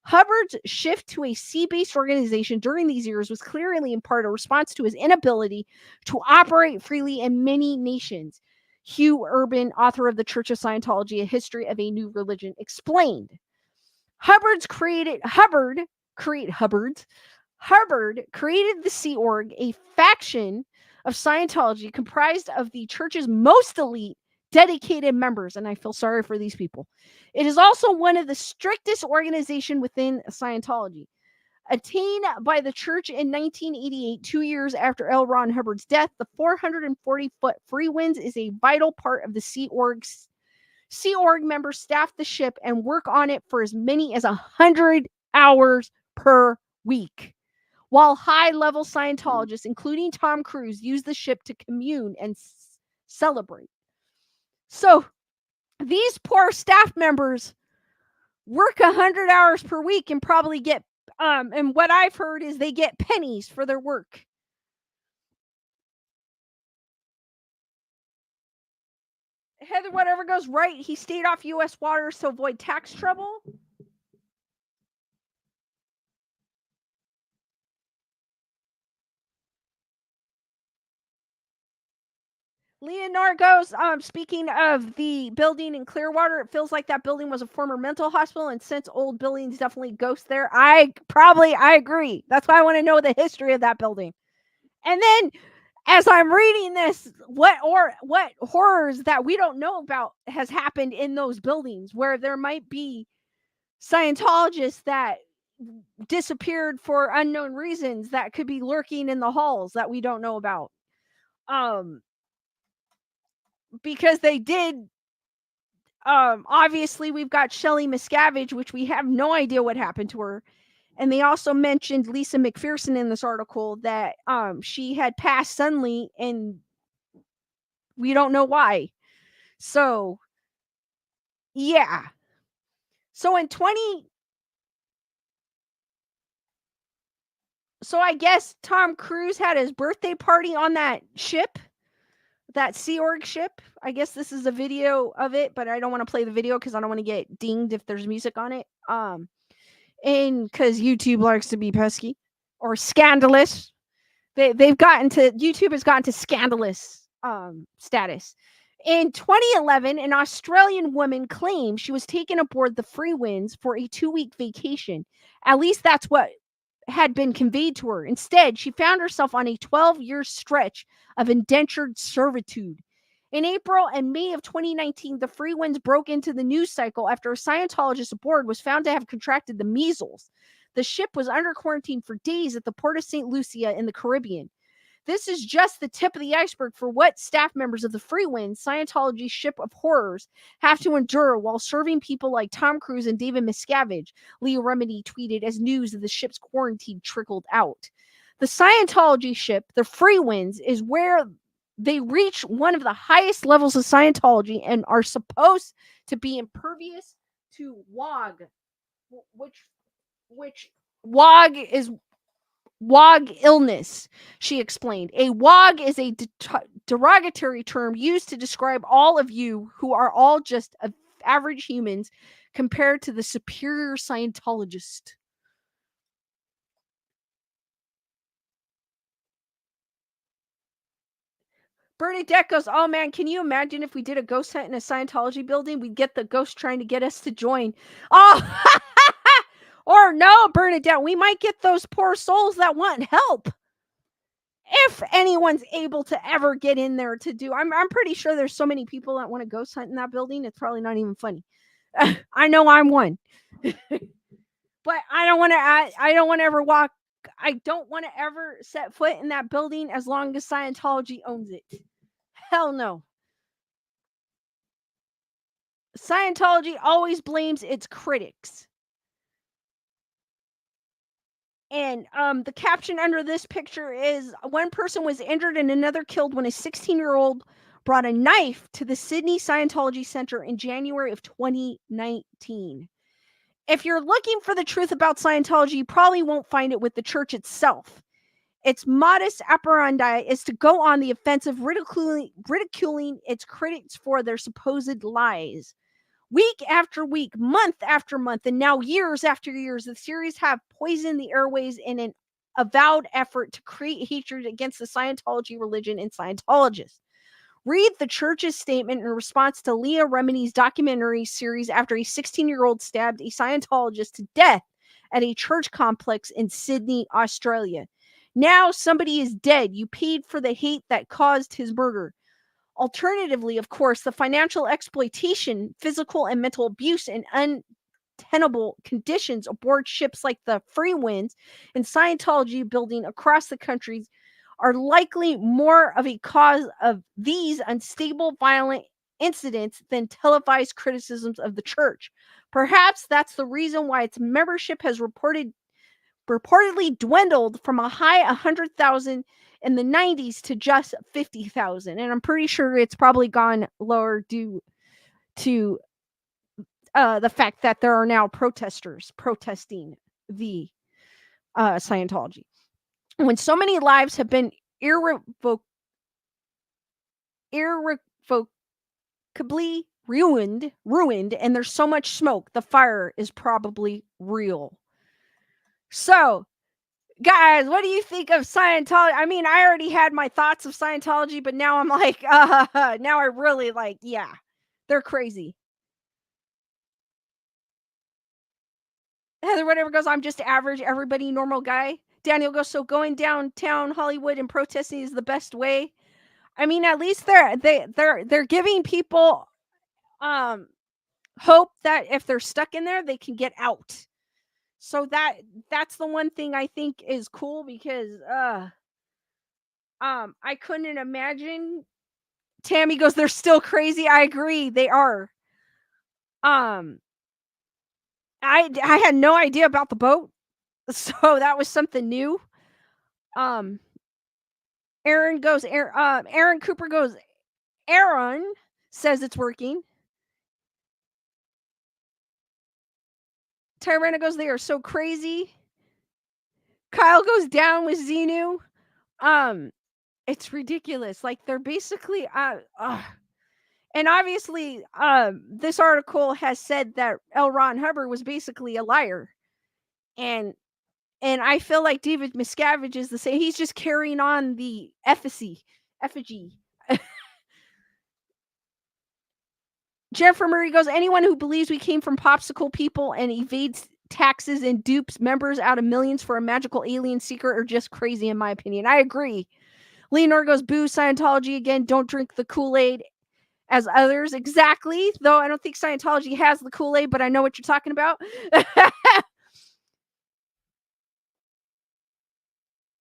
Hubbard's shift to a sea-based organization during these years was clearly in part a response to his inability to operate freely in many nations. Hugh Urban, author of the Church of Scientology, A History of a New Religion, explained. Hubbard created the Sea Org, a faction of Scientology comprised of the church's most elite, dedicated members, and I feel sorry for these people. It is also one of the strictest organizations within Scientology. Attained by the church in 1988, 2 years after LRonHubbard's death, the 440-foot Free Winds is a vital part of the Sea Org. Sea Org members staff the ship and work on it for as many as 100 hours per week, while high-level Scientologists, including Tom Cruise, use the ship to commune and celebrate. So these poor staff members work 100 hours per week and probably get, and what I've heard is they get pennies for their work. Heather, whatever goes right, he stayed off U.S. waters to avoid tax trouble. Leonard goes, speaking of the building in Clearwater, it feels like that building was a former mental hospital, and since old buildings definitely ghost there, I agree. That's why I want to know the history of that building. And then, as I'm reading this, what horrors that we don't know about has happened in those buildings, where there might be Scientologists that disappeared for unknown reasons that could be lurking in the halls that we don't know about. Because they did, obviously we've got Shelley Miscavige, which we have no idea what happened to her. And they also mentioned Lisa McPherson in this article, that she had passed suddenly and we don't know why. So yeah. So in So I guess Tom Cruise had his birthday party on that ship, that Sea Org ship. I guess this is a video of it, but I don't want to play the video because I don't want to get dinged if there's music on it. And because YouTube likes to be pesky or scandalous. YouTube has gotten to scandalous status. In 2011, an Australian woman claimed she was taken aboard the Free Winds for a 2-week vacation. At least that's what had been conveyed to her. Instead, she found herself on a 12-year stretch of indentured servitude. In April and May of 2019, the Free Winds broke into the news cycle after a Scientologist aboard was found to have contracted the measles. The ship was under quarantine for days at the port of St. Lucia in the Caribbean. This is just the tip of the iceberg for what staff members of the Free Winds, Scientology ship of horrors, have to endure while serving people like Tom Cruise and David Miscavige, Leah Remini tweeted as news of the ship's quarantine trickled out. The Scientology ship, the Free Winds, is where they reach one of the highest levels of Scientology and are supposed to be impervious to WOG, which WOG is WOG illness, she explained. A WOG is a derogatory term used to describe all of you who are all just average humans compared to the superior Scientologist. Bernadette goes, oh man, can you imagine if we did a ghost hunt in a Scientology building? We'd get the ghost trying to get us to join. Oh, or no, Bernadette, we might get those poor souls that want help. If anyone's able to ever get in there to do, I'm pretty sure there's so many people that want to ghost hunt in that building. It's probably not even funny. I know I'm one, but I don't want to ever walk. I don't want to ever set foot in that building as long as Scientology owns it. Hell no. Scientology always blames its critics. And the caption under this picture is, one person was injured and another killed when a 16-year-old brought a knife to the Sydney Scientology Center in January of 2019. If you're looking for the truth about Scientology, you probably won't find it with the church itself. Its modus operandi is to go on the offensive, ridiculing its critics for their supposed lies. Week after week, month after month, and now years after years, the series have poisoned the airways in an avowed effort to create hatred against the Scientology religion and Scientologists. Read the church's statement in response to Leah Remini's documentary series after a 16-year-old stabbed a Scientologist to death at a church complex in Sydney, Australia. Now somebody is dead. You paid for the hate that caused his murder. Alternatively, of course, the financial exploitation, physical and mental abuse, and untenable conditions aboard ships like the Free Winds and Scientology building across the country are likely more of a cause of these unstable, violent incidents than televised criticisms of the church. Perhaps that's the reason why its membership has reportedly dwindled from a high 100,000 in the 90s to just 50,000. And I'm pretty sure it's probably gone lower due to the fact that there are now protesters protesting the Scientology. When so many lives have been irrevocably ruined, and there's so much smoke, the fire is probably real. So, guys, what do you think of Scientology? I mean, I already had my thoughts of Scientology, but now I'm like, now I really like, yeah, they're crazy. Heather, whatever goes, I'm just average, everybody, normal guy. Daniel goes, so going downtown Hollywood and protesting is the best way. I mean, at least they're giving people hope that if they're stuck in there, they can get out. So that's the one thing I think is cool, because I couldn't imagine. Tammy goes, they're still crazy. I agree, they are. I had no idea about the boat, so that was something new. Aaron Cooper goes, Aaron says it's working. Tyrana goes, they are so crazy. Kyle goes down with Xenu. Um, it's ridiculous. Like they're basically and obviously this article has said that LRonHubbard was basically a liar. And I feel like David Miscavige is the same. He's just carrying on the effigy. Jennifer Murray goes, anyone who believes we came from popsicle people and evades taxes and dupes members out of millions for a magical alien secret are just crazy, in my opinion. I agree. Leonor goes, boo, Scientology again. Don't drink the Kool-Aid as others. Exactly. Though I don't think Scientology has the Kool-Aid, but I know what you're talking about.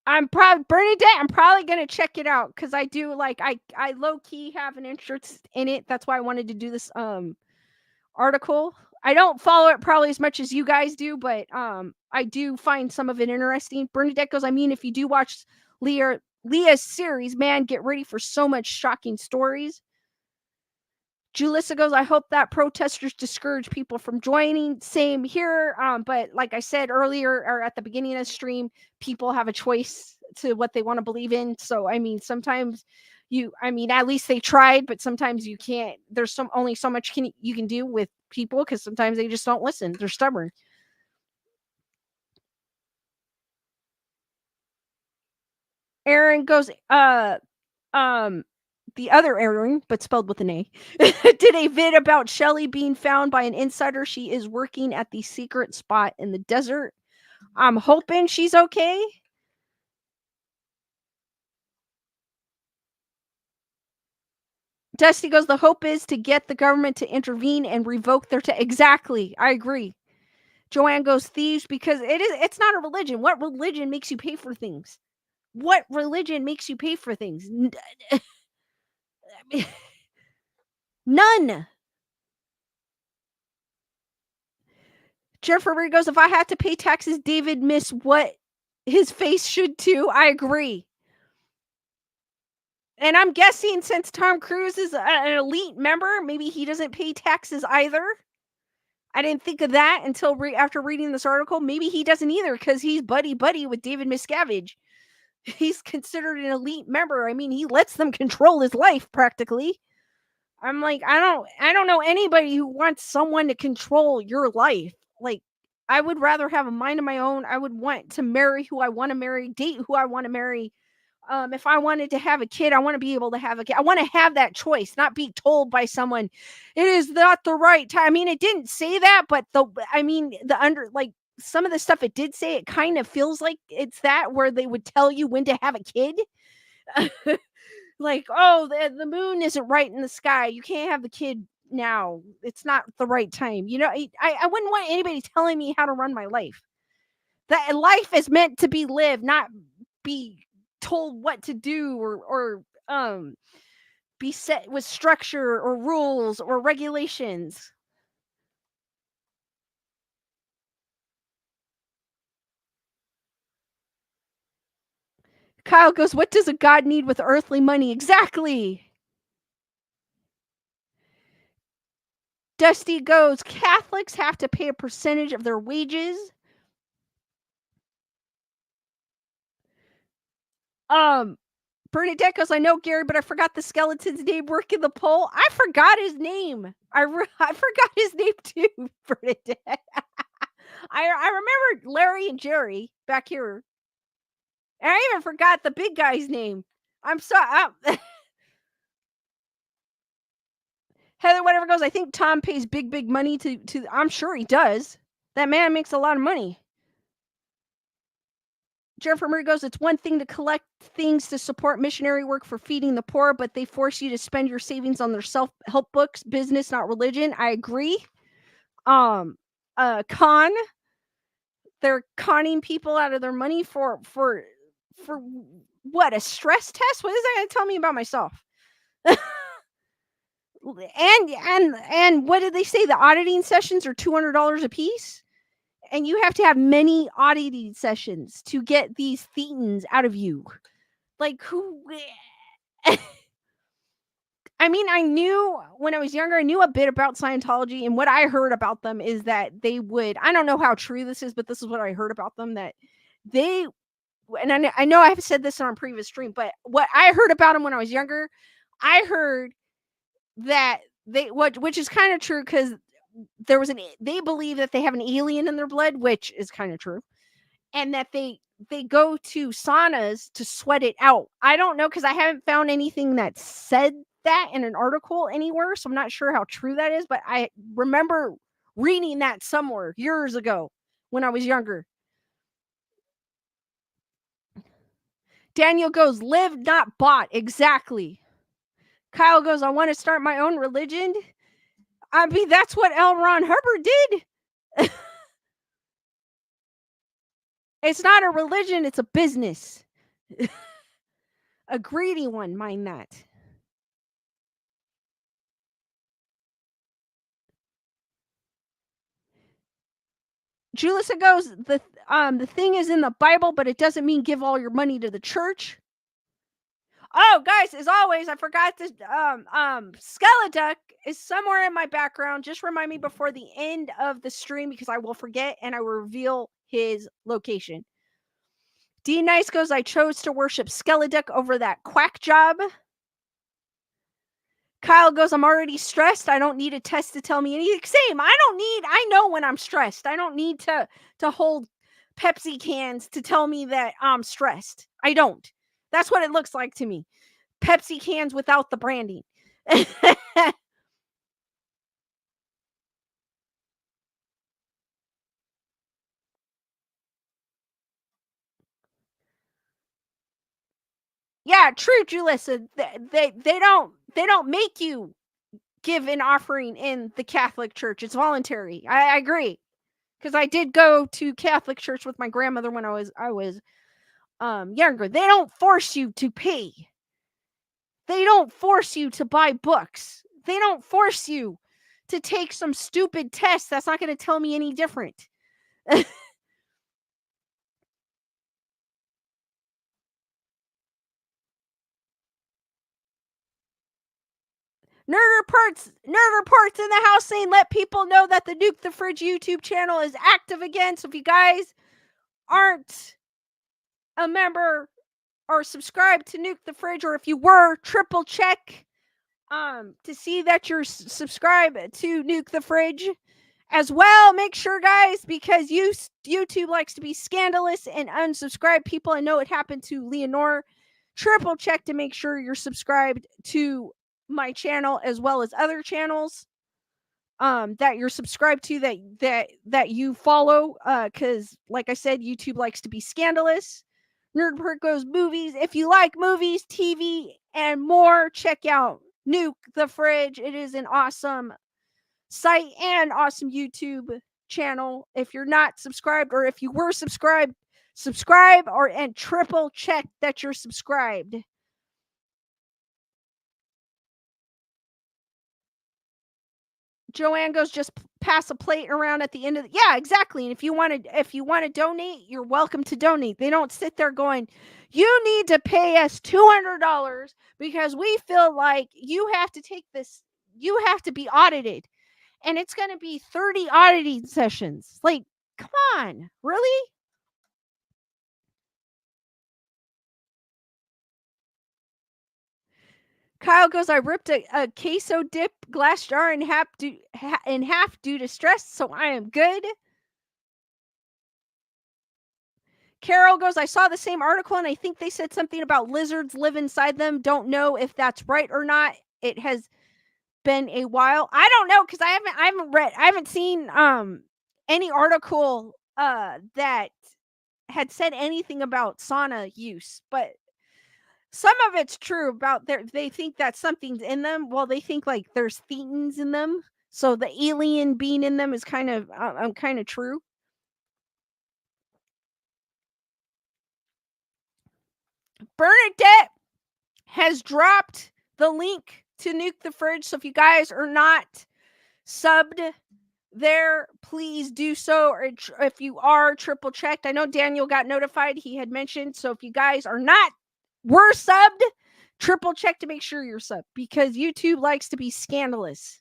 Bernadette, I'm probably gonna check it out because I do like I low-key have an interest in it. That's why I wanted to do this article. I don't follow it probably as much as you guys do, but I do find some of it interesting. Bernadette goes, I mean, if you do watch Leah's series, man, get ready for so much shocking stories. Julissa goes, I hope that protesters discourage people from joining. Same here. But like I said earlier or at the beginning of the stream, people have a choice to what they want to believe in. So, I mean, sometimes at least they tried, but sometimes you can't. There's only so much you can do with people because sometimes they just don't listen. They're stubborn. Aaron goes, the other Aaron, but spelled with an A, did a vid about Shelly being found by an insider. She is working at the secret spot in the desert. I'm hoping she's okay. Dusty goes, the hope is to get the government to intervene and revoke their exactly. I agree. Joanne goes, thieves, because it's not a religion. What religion makes you pay for things? What religion makes you pay for things? None. Jennifer goes, if I have to pay taxes, David miss what his face should too. I agree. And I'm guessing since Tom Cruise is an elite member, maybe he doesn't pay taxes either. I didn't think of that until after reading this article. Maybe he doesn't either because he's buddy with David Miscavige. He's considered an elite member. I mean, he lets them control his life practically. I'm like, I don't know anybody who wants someone to control your life. Like, I would rather have a mind of my own. I would want to marry who I want to marry, date who I want to marry. If I wanted to have a kid, I want to be able to have a kid. I want to have that choice, not be told by someone, it is not the right time. I mean, it didn't say that, but some of the stuff it did say, it kind of feels like it's that where they would tell you when to have a kid. Like, oh, the moon isn't right in the sky. You can't have the kid now. It's not the right time. You know, I wouldn't want anybody telling me how to run my life. That life is meant to be lived, not be told what to do or be set with structure or rules or regulations. Kyle goes, what does a god need with earthly money? Exactly. Dusty goes, Catholics have to pay a percentage of their wages. Bernadette goes, I know Gary, but I forgot the skeleton's name working the pole. I forgot his name. I forgot his name too, Bernadette. I remember Larry and Jerry back here. And I even forgot the big guy's name. I'm sorry. Heather, whatever goes, I think Tom pays big money to I'm sure he does. That man makes a lot of money. Jennifer Murray goes, it's one thing to collect things to support missionary work for feeding the poor, but they force you to spend your savings on their self-help books, business, not religion. I agree. They're conning people out of their money for what, a stress test? What is that going to tell me about myself? and what did they say? The auditing sessions are $200 a piece? And you have to have many auditing sessions to get these thetans out of you. Like, who? I mean, I knew when I was younger, I knew a bit about Scientology, and what I heard about them is that they would, I don't know how true this is, but this is what I heard about them, that they and I know I've said this on a previous stream, but what I heard about him when I was younger, I heard that which is kind of true, because they believe that they have an alien in their blood, which is kind of true, and that they go to saunas to sweat it out. I don't know, because I haven't found anything that said that in an article anywhere, so I'm not sure how true that is, but I remember reading that somewhere years ago when I was younger. Daniel goes, live, not bought. Exactly. Kyle goes, I want to start my own religion. I mean, that's what LRonHubbard did. It's not a religion, it's a business. A greedy one, mind that. Julissa goes, the thing is in the Bible, but it doesn't mean give all your money to the church. Oh, guys, as always, I forgot this. Skeleduck is somewhere in my background. Just remind me before the end of the stream, because I will forget, and I will reveal his location. D Nice goes, I chose to worship Skeleduck over that quack job. Kyle goes, I'm already stressed. I don't need a test to tell me anything. Same. I know when I'm stressed. I don't need to hold Pepsi cans to tell me that I'm stressed. I don't. That's what it looks like to me. Pepsi cans without the branding. Yeah, true, Julissa. They don't make you give an offering in the Catholic Church. It's voluntary. I agree, because I did go to Catholic church with my grandmother when I was younger. They don't force you to pay. They don't force you to buy books. They don't force you to take some stupid test that's not going to tell me any different. Nerd reports in the house saying, let people know that the Nuke the Fridge YouTube channel is active again. So if you guys aren't a member or subscribed to Nuke the Fridge, or if you were, triple check to see that you're subscribed to Nuke the Fridge as well. Make sure, guys, because YouTube likes to be scandalous and unsubscribe people. I know it happened to Leonore. Triple check to make sure you're subscribed to my channel as well as other channels that you're subscribed to, that you follow, because like I said, YouTube likes to be scandalous. Nerd Report goes movies. If you like movies, TV, and more, check out Nuke the Fridge. It is an awesome site and awesome YouTube channel. If you're not subscribed, or if you were subscribed, subscribe and triple check that you're subscribed. Joanne goes, just pass a plate around at the end of yeah, exactly. And if you want to donate, you're welcome to donate. They don't sit there going, you need to pay us $200 because we feel like you have to take this, you have to be audited, and it's going to be 30 auditing sessions. Like, come on, really? Kyle goes, I ripped a queso dip glass jar in half due to stress, so I am good. Carol goes, I saw the same article and I think they said something about lizards live inside them. Don't know if that's right or not. It has been a while. I don't know, because I haven't seen any article that had said anything about sauna use, but some of it's true about they think that something's in them. Well, they think like there's thetans in them. So the alien being in them is kind of true. Bernadette has dropped the link to Nuke the Fridge. So if you guys are not subbed there, please do so. Or if you are, triple checked. I know Daniel got notified. He had mentioned. So if you guys are not, were subbed, triple check to make sure you're subbed, because YouTube likes to be scandalous.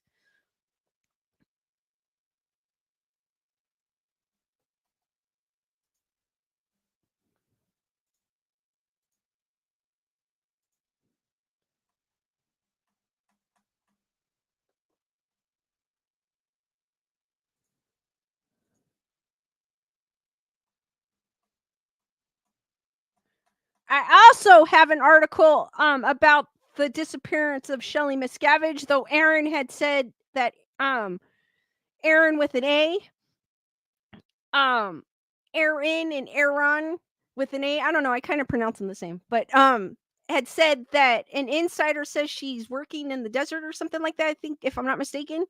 I also have an article about the disappearance of Shelley Miscavige, though Aaron had said that Aaron with an A, Aaron and Aaron with an A. I don't know. I kind of pronounce them the same, but had said that an insider says she's working in the desert or something like that. I think, if I'm not mistaken.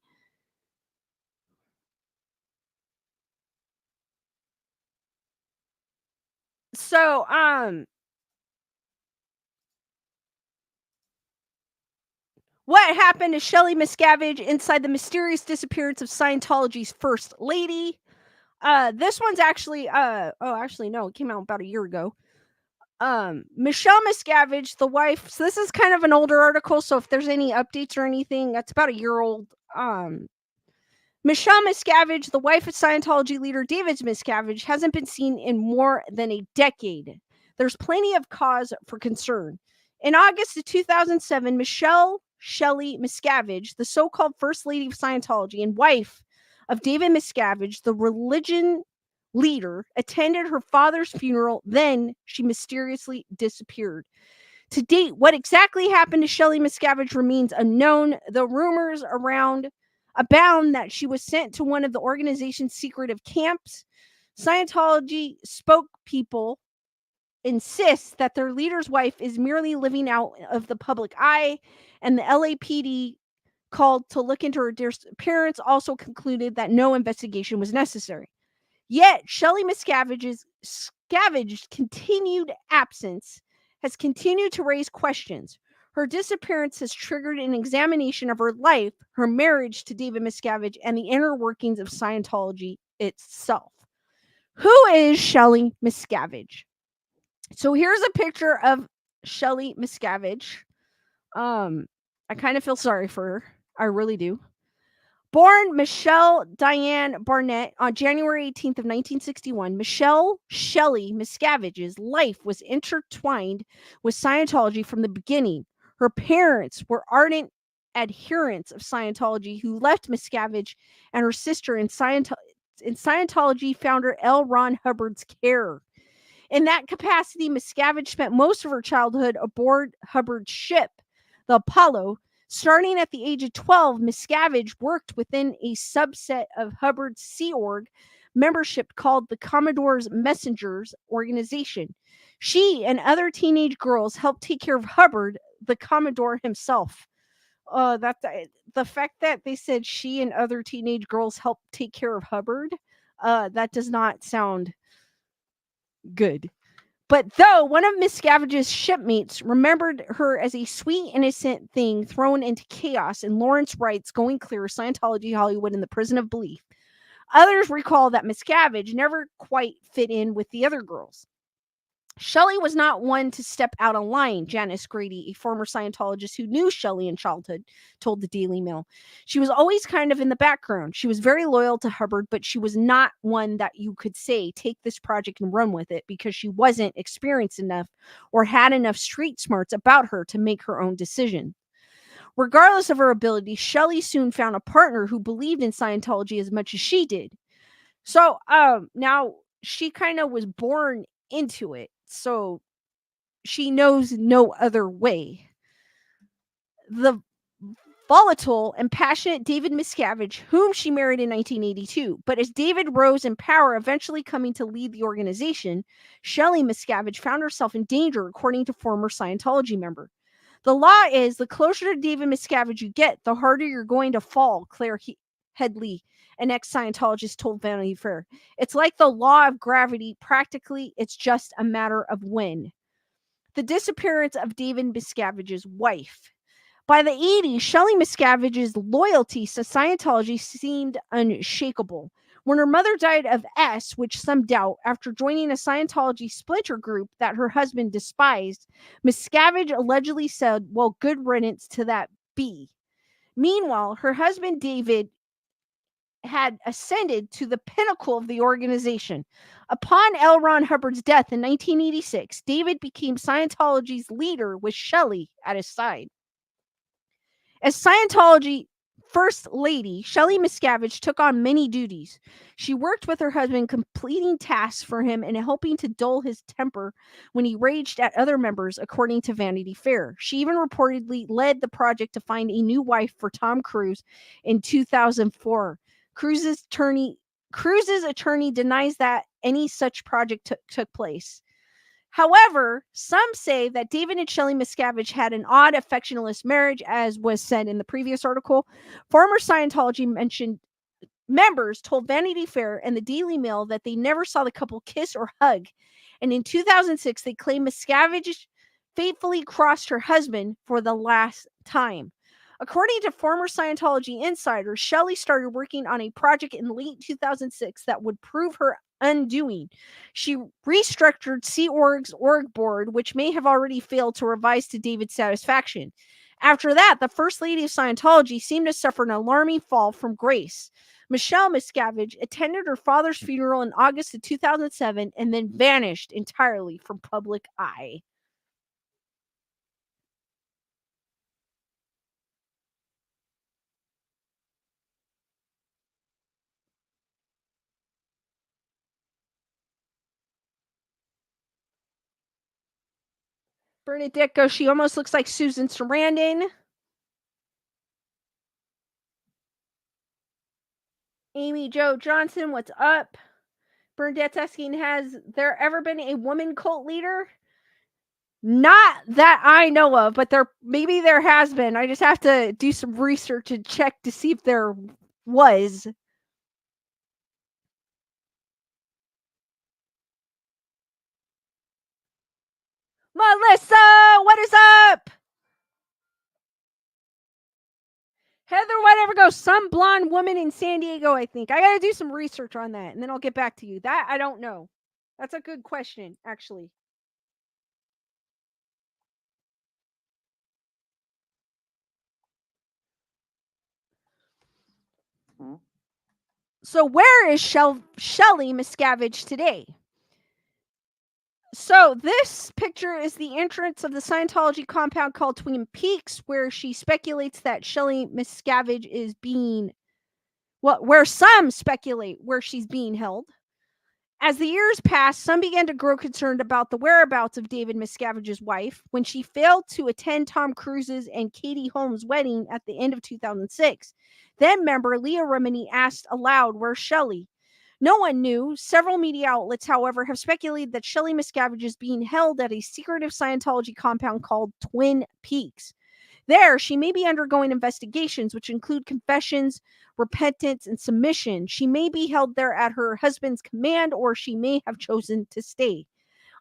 So what happened to Shelley Miscavige inside the mysterious disappearance of Scientology's first lady? This one's actually no, it came out about a year ago. Michelle Miscavige, the wife. So this is kind of an older article, so if there's any updates or anything, that's about a year old. Michelle Miscavige, the wife of Scientology leader David Miscavige, hasn't been seen in more than a decade. There's plenty of cause for concern. In August of 2007, Michelle Shelley Miscavige, the so-called First Lady of Scientology and wife of David Miscavige, the religion leader, attended her father's funeral. Then she mysteriously disappeared. To date, what exactly happened to Shelley Miscavige remains unknown. The rumors abound that she was sent to one of the organization's secretive camps. Scientology spokespeople insist that their leader's wife is merely living out of the public eye, and the LAPD, called to look into her disappearance, also concluded that no investigation was necessary. Yet, Shelley Miscavige's continued absence has continued to raise questions. Her disappearance has triggered an examination of her life, her marriage to David Miscavige, and the inner workings of Scientology itself. Who is Shelley Miscavige? So here's a picture of Shelley Miscavige. I kind of feel sorry for her. I really do. Born Michelle Diane Barnett on January 18th of 1961, Michelle Shelley Miscavige's life was intertwined with Scientology from the beginning. Her parents were ardent adherents of Scientology who left Miscavige and her sister in Scientology founder LRonHubbard's care. In that capacity, Miscavige spent most of her childhood aboard Hubbard's ship, the Apollo. Starting at the age of 12, Miscavige worked within a subset of Hubbard's Sea Org membership called the Commodore's Messengers Organization. She and other teenage girls helped take care of Hubbard, the Commodore himself. The fact that they said she and other teenage girls helped take care of Hubbard, that does not sound good. But though one of Miscavige's shipmates remembered her as a sweet, innocent thing thrown into chaos in Lawrence Wright's Going Clear, Scientology Hollywood, and the Prison of Belief, others recall that Miscavige never quite fit in with the other girls. Shelley was not one to step out of line, Janice Grady, a former Scientologist who knew Shelley in childhood, told the Daily Mail. She was always kind of in the background. She was very loyal to Hubbard, but she was not one that you could say, take this project and run with it, because she wasn't experienced enough or had enough street smarts about her to make her own decision. Regardless of her ability, Shelley soon found a partner who believed in Scientology as much as she did. So now she kind of was born into it, so she knows no other way. The volatile and passionate David Miscavige, whom she married in 1982, but as David rose in power, eventually coming to lead the organization, Shelley Miscavige found herself in danger, according to former Scientology member. The law is, the closer to David Miscavige you get, the harder you're going to fall, Claire Headley, an ex-Scientologist, told Vanity Fair. It's like the law of gravity. Practically, it's just a matter of when. The disappearance of David Miscavige's wife. By the 80s, Shelley Miscavige's loyalty to Scientology seemed unshakable. When her mother died of S, which some doubt, after joining a Scientology splinter group that her husband despised, Miscavige allegedly said, well, good riddance to that B. Meanwhile, her husband David had ascended to the pinnacle of the organization. Upon LRonHubbard's death in 1986, David became Scientology's leader with Shelley at his side. As Scientology First Lady, Shelley Miscavige, took on many duties. She worked with her husband, completing tasks for him and helping to dull his temper when he raged at other members, according to Vanity Fair. She even reportedly led the project to find a new wife for Tom Cruise in 2004. Cruise's attorney denies that any such project took place. However, some say that David and Shelley Miscavige had an odd affectionless marriage, as was said in the previous article. Former Scientology mentioned members told Vanity Fair and the Daily Mail that they never saw the couple kiss or hug. And in 2006, they claimed Miscavige faithfully crossed her husband for the last time. According to former Scientology insiders, Shelley started working on a project in late 2006 that would prove her undoing. She restructured Sea Org's org board, which may have already failed to revise to David's satisfaction. After that, the First Lady of Scientology seemed to suffer an alarming fall from grace. Michelle Miscavige attended her father's funeral in August of 2007 and then vanished entirely from public eye. Bernadette goes, she almost looks like Susan Sarandon. Amy Jo Johnson, what's up? Bernadette's asking, has there ever been a woman cult leader? Not that I know of, but maybe there has been. I just have to do some research and check to see if there was. Melissa, what is up? Heather, whatever goes, some blonde woman in San Diego, I think. I got to do some research on that, and then I'll get back to you. That I don't know. That's a good question, actually. So where is Shelley Miscavige today? So this picture is the entrance of the Scientology compound called Twin Peaks, where she speculates that Shelley Miscavige is being, where some speculate where she's being held. As the years passed, some began to grow concerned about the whereabouts of David Miscavige's wife when she failed to attend Tom Cruise's and Katie Holmes' wedding at the end of 2006. Then member Leah Remini asked aloud, "Where's Shelley?" No one knew. Several media outlets, however, have speculated that Shelley Miscavige is being held at a secretive Scientology compound called Twin Peaks. There, she may be undergoing investigations, which include confessions, repentance, and submission. She may be held there at her husband's command, or she may have chosen to stay.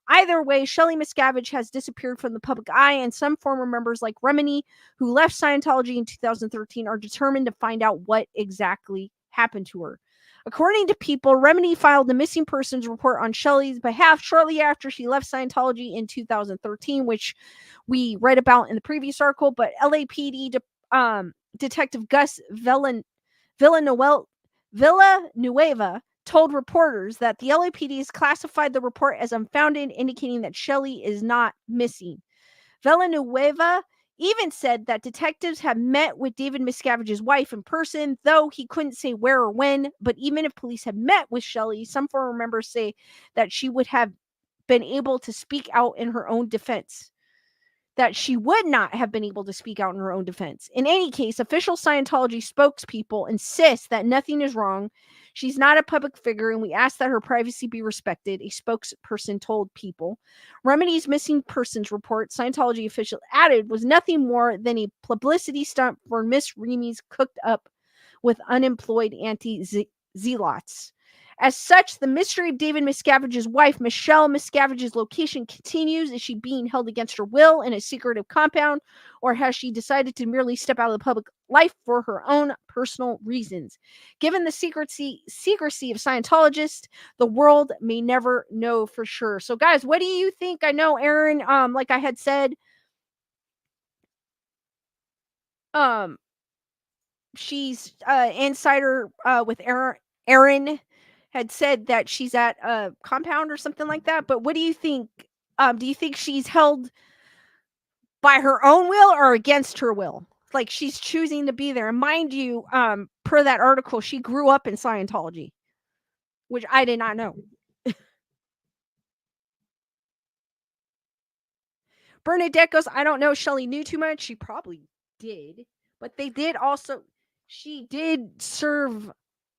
Either way, Shelley Miscavige has disappeared from the public eye, and some former members like Remini, who left Scientology in 2013, are determined to find out what exactly happened to her. According to People, Remini filed a missing persons report on Shelley's behalf shortly after she left Scientology in 2013, which we read about in the previous article. But LAPD Detective Gus Villanueva told reporters that the LAPD has classified the report as unfounded, indicating that Shelley is not missing. Villanueva even said that detectives have met with David Miscavige's wife in person, though he couldn't say where or when. But even if police had met with Shelley, some former members say that she would have been able to speak out in her own defense. That she would not have been able to speak out in her own defense. In any case, official Scientology spokespeople insist that nothing is wrong. She's not a public figure, and we ask that her privacy be respected, a spokesperson told People. Remini's missing persons report, Scientology official added, was nothing more than a publicity stunt for Miss Remini's cooked up with unemployed anti-zealots. As such, the mystery of David Miscavige's wife, Michelle Miscavige's location continues. Is she being held against her will in a secretive compound, or has she decided to merely step out of the public life for her own personal reasons? Given the secrecy of Scientologists, the world may never know for sure. So, guys, what do you think? I know, Aaron, like I had said, she's insider with Aaron had said that she's at a compound or something like that. But what do you think? Do you think she's held by her own will or against her will? Like she's choosing to be there. And mind you, per that article, she grew up in Scientology, which I did not know. Bernadette goes, I don't know. Shelley knew too much. She probably did, but they did also. She did serve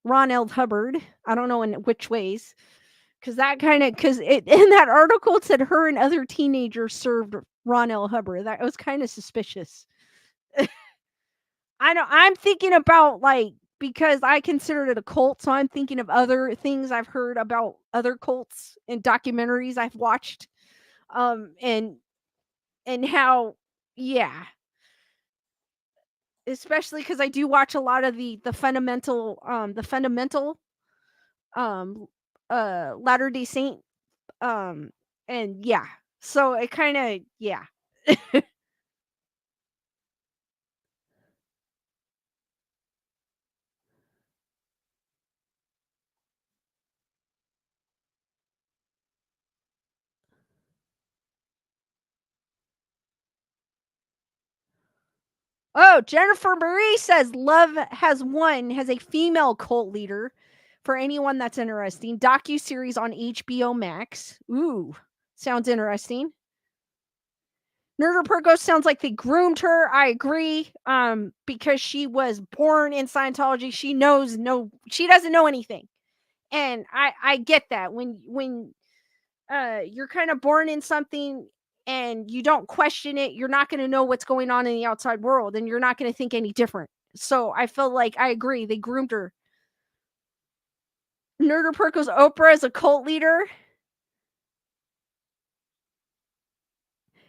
Hubbard. I don't know in which ways, because it in that article it said her and other teenagers served Hubbard. That was kind of suspicious. I know. I'm thinking about like because I considered it a cult, so I'm thinking of other things I've heard about other cults and documentaries I've watched, and how, yeah, especially because I do watch a lot of the fundamental um Latter-day Saint, um and yeah, so it kind of, yeah. Oh, Jennifer Marie says Love Has Won has a female cult leader for anyone that's interesting. Docu-series on HBO Max. Ooh, sounds interesting. Nerder Pergo sounds like they groomed her. I agree. Because she was born in Scientology. She doesn't know anything. And I get that. When you're kind of born in something and you don't question it, you're not going to know what's going on in the outside world and you're not going to think any different. So I feel like I agree. They groomed her. Nerder Perko's Oprah as a cult leader.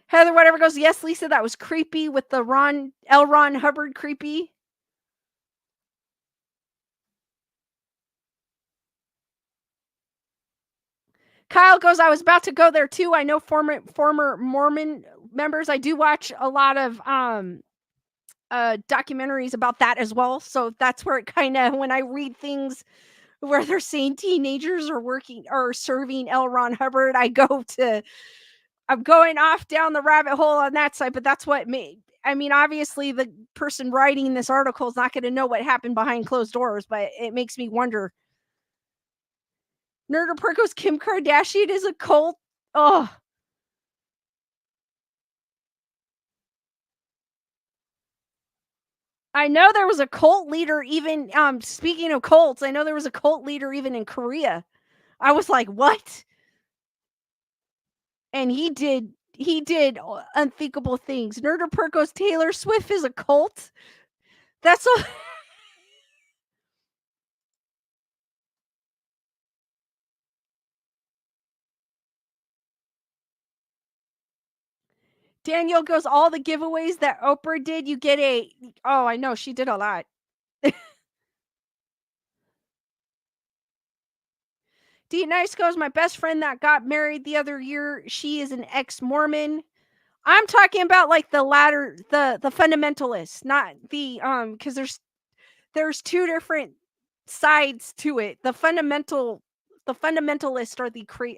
Heather whatever goes, yes, Lisa, that was creepy with the LRonHubbard creepy. Kyle goes, I was about to go there too. I know former Mormon members. I do watch a lot of documentaries about that as well. So that's where it kind of, when I read things where they're saying teenagers are working or serving LRonHubbard, I'm going off down the rabbit hole on that side. But that's what made, I mean, obviously the person writing this article is not going to know what happened behind closed doors, but it makes me wonder. Nerder Perko's Kim Kardashian is a cult. Oh, I know there was a cult leader even, speaking of cults, I know there was a cult leader even in Korea. I was like, "What?" And he did unthinkable things. Nerder Perko's Taylor Swift is a cult. That's a Daniel goes, all the giveaways that Oprah did, you get a, oh, I know, she did a lot. D Nice goes, my best friend that got married the other year, she is an ex-Mormon. I'm talking about like the fundamentalists, not the because there's two different sides to it. The fundamentalists are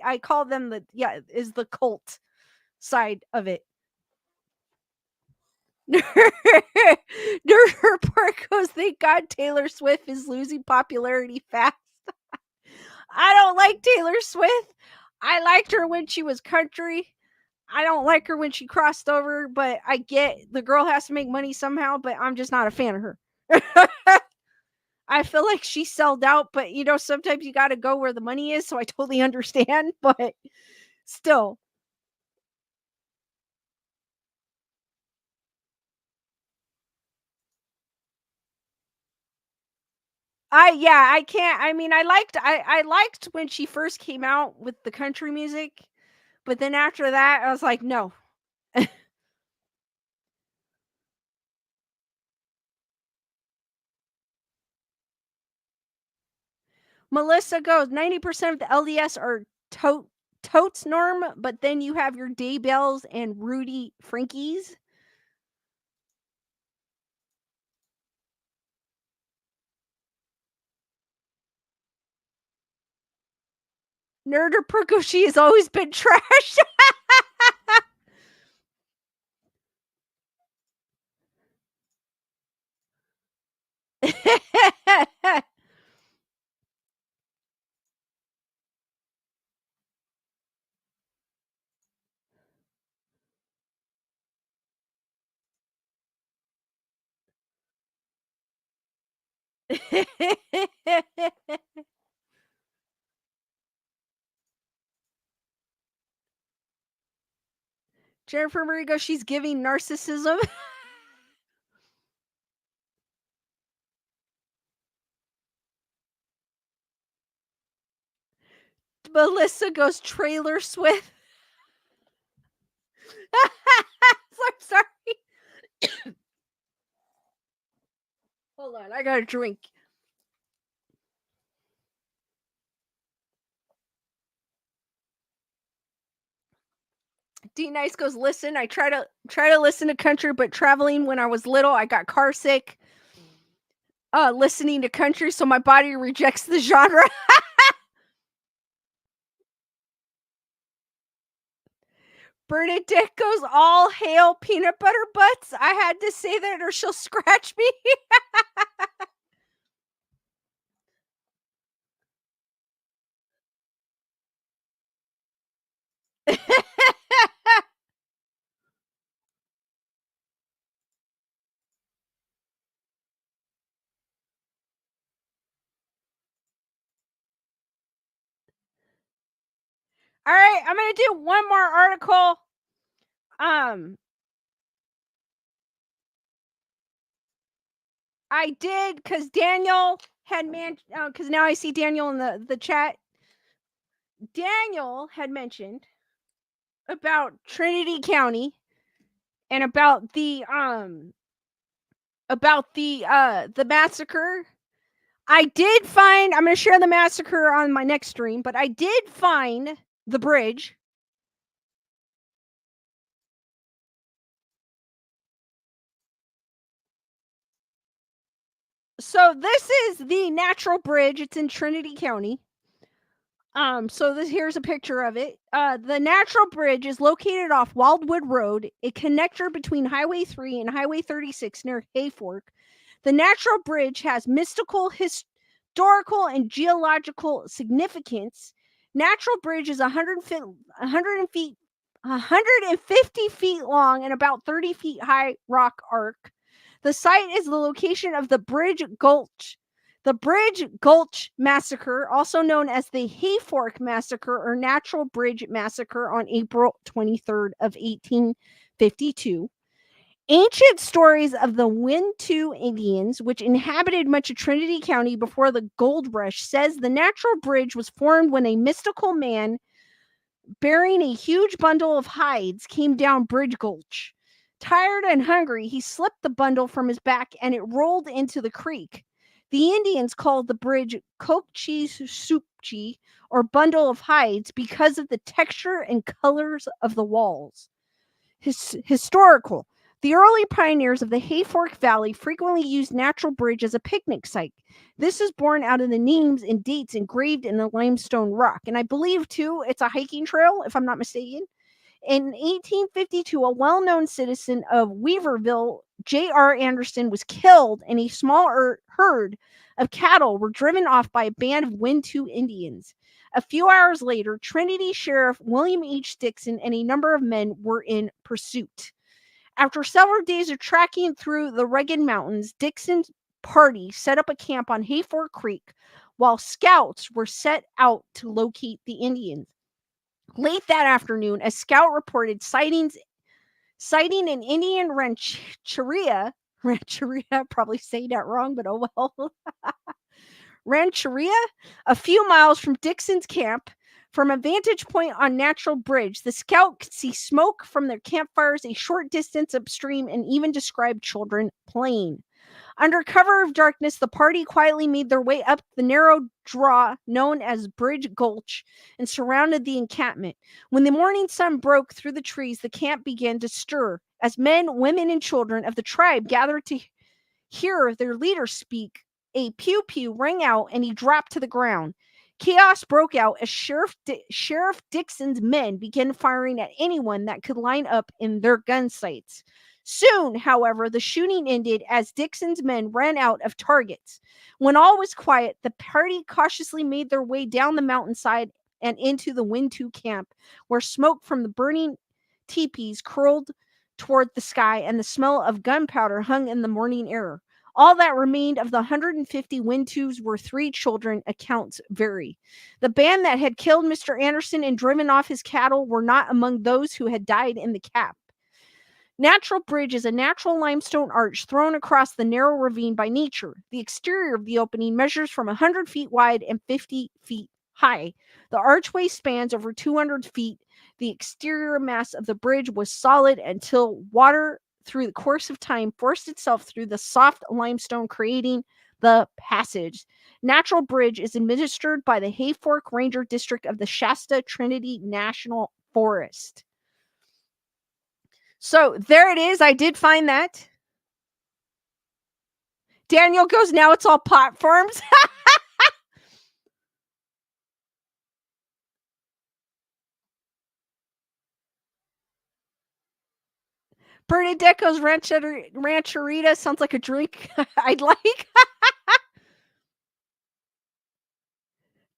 I call them is the cult side of it. Nerd Report goes, thank God Taylor Swift is losing popularity fast. I don't like Taylor Swift. I liked her when she was country. I don't like her when she crossed over, but I get the girl has to make money somehow, but I'm just not a fan of her. I feel like she sold out, but sometimes you got to go where the money is. So I totally understand, but still. I can't. I mean, I liked when she first came out with the country music, but then after that, I was like, no. Melissa goes, 90% of the LDS are totes norm, but then you have your Daybells and Rudy Frankies. Nerder Perkoshi has always been trash. Jennifer Marie goes, she's giving narcissism. Melissa goes, trailer Swift. I'm sorry. Hold on, I got a drink. D Nice goes, listen, I try to listen to country, but traveling when I was little, I got car sick. Listening to country, so my body rejects the genre. Bernadette goes, all hail peanut butter butts. I had to say that or she'll scratch me. All right, I'm going to do one more article. I did because Daniel had because now I see Daniel in the chat. Daniel had mentioned about Trinity County and about the massacre. I did find, I'm going to share the massacre on my next stream, but I did find the bridge. So this is the natural bridge. It's in Trinity County. So here's a picture of it. The natural bridge is located off Wildwood Road, a connector between Highway 3 and Highway 36 near Hayfork. The natural bridge has mystical, historical, and geological significance. Natural bridge is 150 feet long and about 30 feet high rock arc. The site is the location of the Bridge Gulch. The Bridge Gulch Massacre, also known as the Hayfork Massacre or Natural Bridge Massacre on April 23rd of 1852. Ancient stories of the Wintu Indians, which inhabited much of Trinity County before the gold rush, says the natural bridge was formed when a mystical man bearing a huge bundle of hides came down Bridge Gulch. Tired and hungry, he slipped the bundle from his back and it rolled into the creek. The Indians called the bridge Kokchi Supchi, or bundle of hides, because of the texture and colors of the walls. Historical. The early pioneers of the Hayfork Valley frequently used natural bridge as a picnic site. This is born out of the names and dates engraved in the limestone rock. And I believe, too, it's a hiking trail, if I'm not mistaken. In 1852, a well-known citizen of Weaverville, J.R. Anderson, was killed, and a small herd of cattle were driven off by a band of Wintu Indians. A few hours later, Trinity Sheriff William H. Dixon and a number of men were in pursuit. After several days of tracking through the rugged mountains, Dixon's party set up a camp on Hayfork Creek, while scouts were set out to locate the Indians. Late that afternoon, a scout reported citing an Indian rancheria, probably saying that wrong, but oh well, rancheria, a few miles from Dixon's camp. From a vantage point on Natural Bridge, the scout could see smoke from their campfires a short distance upstream and even described children playing. Under cover of darkness, the party quietly made their way up the narrow draw known as Bridge Gulch and surrounded the encampment. When the morning sun broke through the trees, the camp began to stir as men, women, and children of the tribe gathered to hear their leader speak. A pew-pew rang out and he dropped to the ground. Chaos broke out as Sheriff Dixon's men began firing at anyone that could line up in their gun sights. Soon, however, the shooting ended as Dixon's men ran out of targets. When all was quiet, the party cautiously made their way down the mountainside and into the Wintu camp, where smoke from the burning teepees curled toward the sky and the smell of gunpowder hung in the morning air. All that remained of the 150 Wintus were 3 children. Accounts vary. The band that had killed Mr. Anderson and driven off his cattle were not among those who had died in the camp. Natural Bridge is a natural limestone arch thrown across the narrow ravine by nature. The exterior of the opening measures from 100 feet wide and 50 feet high. The archway spans over 200 feet. The exterior mass of the bridge was solid until water, through the course of time, forced itself through the soft limestone, creating the passage. Natural Bridge is administered by the Hayfork Ranger District of the Shasta Trinity National Forest. So there it is. I did find that. Daniel goes, now it's all platforms. Bernadette goes, rancherita sounds like a drink I'd like.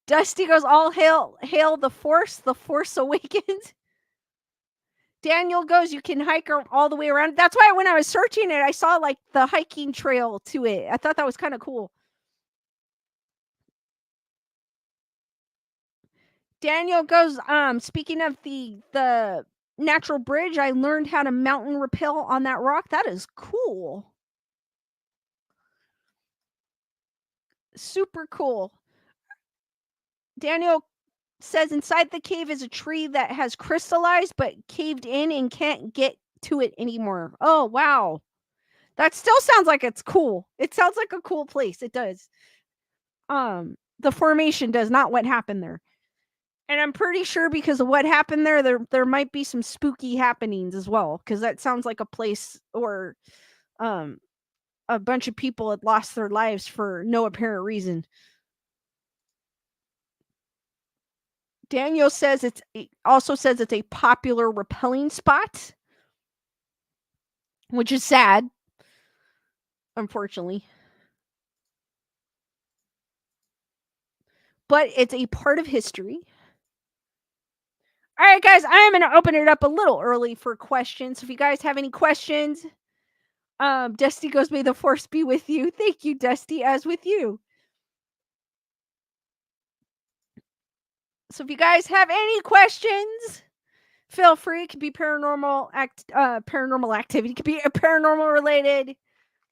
Dusty goes, all hail the Force awakens. Daniel goes, you can hike all the way around. That's why when I was searching it, I saw like the hiking trail to it. I thought that was kind of cool. Daniel goes, speaking of the natural bridge, I learned how to mountain rappel on that rock. That is cool. Super cool. Daniel says inside the cave is a tree that has crystallized but caved in and can't get to it anymore. Oh, wow. That still sounds like it's cool. It sounds like a cool place. It does. The formation does, not what happened there. And I'm pretty sure because of what happened there might be some spooky happenings as well, because that sounds like a place where a bunch of people had lost their lives for no apparent reason. Daniel says it also says it's a popular rappelling spot, which is sad, unfortunately. But it's a part of history. All right, guys, I am going to open it up a little early for questions. If you guys have any questions, Dusty goes, may the Force be with you. Thank you, Dusty, as with you. So if you guys have any questions, feel free. It could be paranormal activity. It could be paranormal related.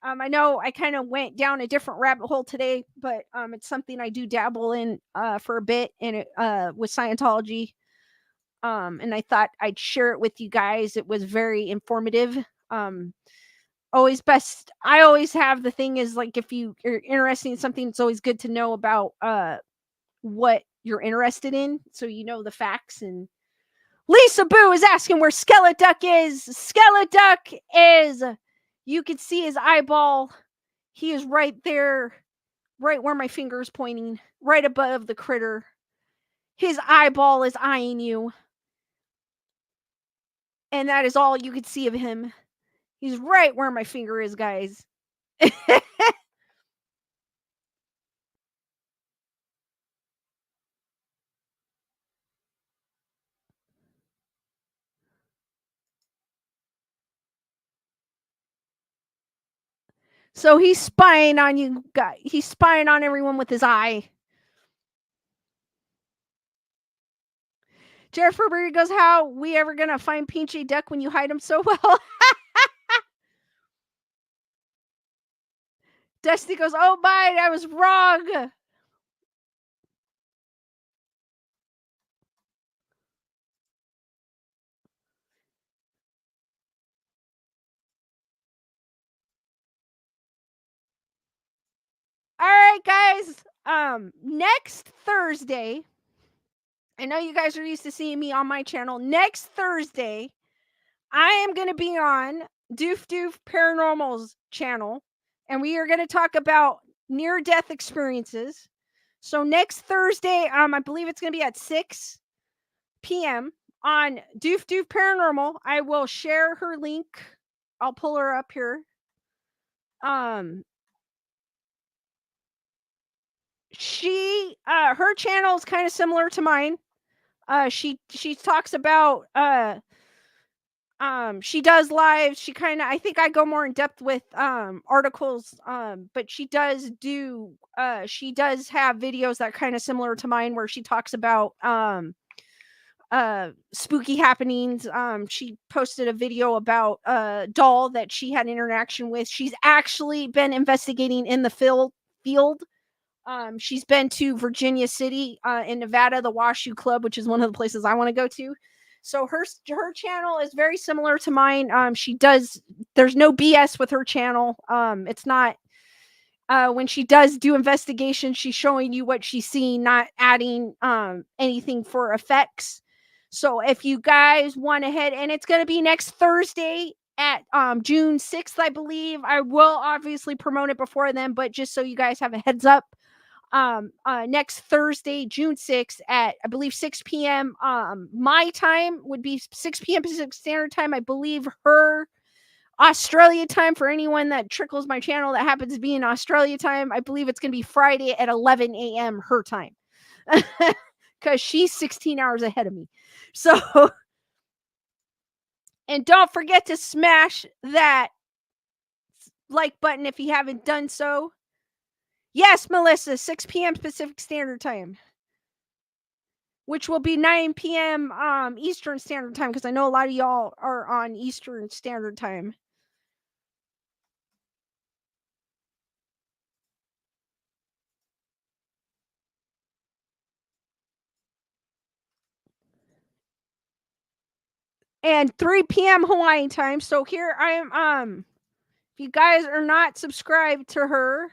I know I kind of went down a different rabbit hole today, but it's something I do dabble in for a bit, and it with Scientology. And I thought I'd share it with you guys. It was very informative. Always best. I always have the thing is like if you are interested in something, it's always good to know about what you're interested in, so you know the facts. And Lisa Boo is asking where Skeleduck is. Skeleduck is, you can see his eyeball. He is right there, right where my finger is pointing, right above the critter. His eyeball is eyeing you. And that is all you could see of him. He's right where my finger is, guys. So he's spying on you guys. He's spying on everyone with his eye. Jennifer Berry goes, how we ever gonna find Pinchy Duck when you hide him so well? Dusty goes, oh my, I was wrong. All right, guys. Next Thursday, I know you guys are used to seeing me on my channel. Next Thursday, I am going to be on Doof Paranormal's channel, and we are going to talk about near-death experiences. So next Thursday, I believe it's going to be at 6 p.m. on Doof Paranormal. I will share her link I'll pull her up here. She her channel is kind of similar to mine. She talks about she does lives. She kind of, I think I go more in depth with articles, but she does have videos that kind of similar to mine where she talks about spooky happenings. She posted a video about a doll that she had interaction with. She's actually been investigating in the field. She's been to Virginia City, in Nevada, the Washoe Club, which is one of the places I want to go to. So her channel is very similar to mine. There's no BS with her channel. It's not, when she does do investigations, she's showing you what she's seeing, not adding anything for effects. So if you guys want to head, and it's going to be next Thursday at June 6th, I believe. I will obviously promote it before then, but just so you guys have a heads up, next Thursday, June 6th at, I believe, 6 p.m. My time would be 6 p.m. Pacific Standard Time. I believe her Australia time, for anyone that trickles my channel that happens to be in Australia time, I believe it's going to be Friday at 11 a.m. her time. Because she's 16 hours ahead of me. So, and don't forget to smash that like button if you haven't done so. Yes, Melissa, 6 p.m. Pacific Standard Time, which will be 9 p.m. Eastern Standard Time, because I know a lot of y'all are on Eastern Standard Time. And 3 p.m. Hawaiian time. So here I am. If you guys are not subscribed to her,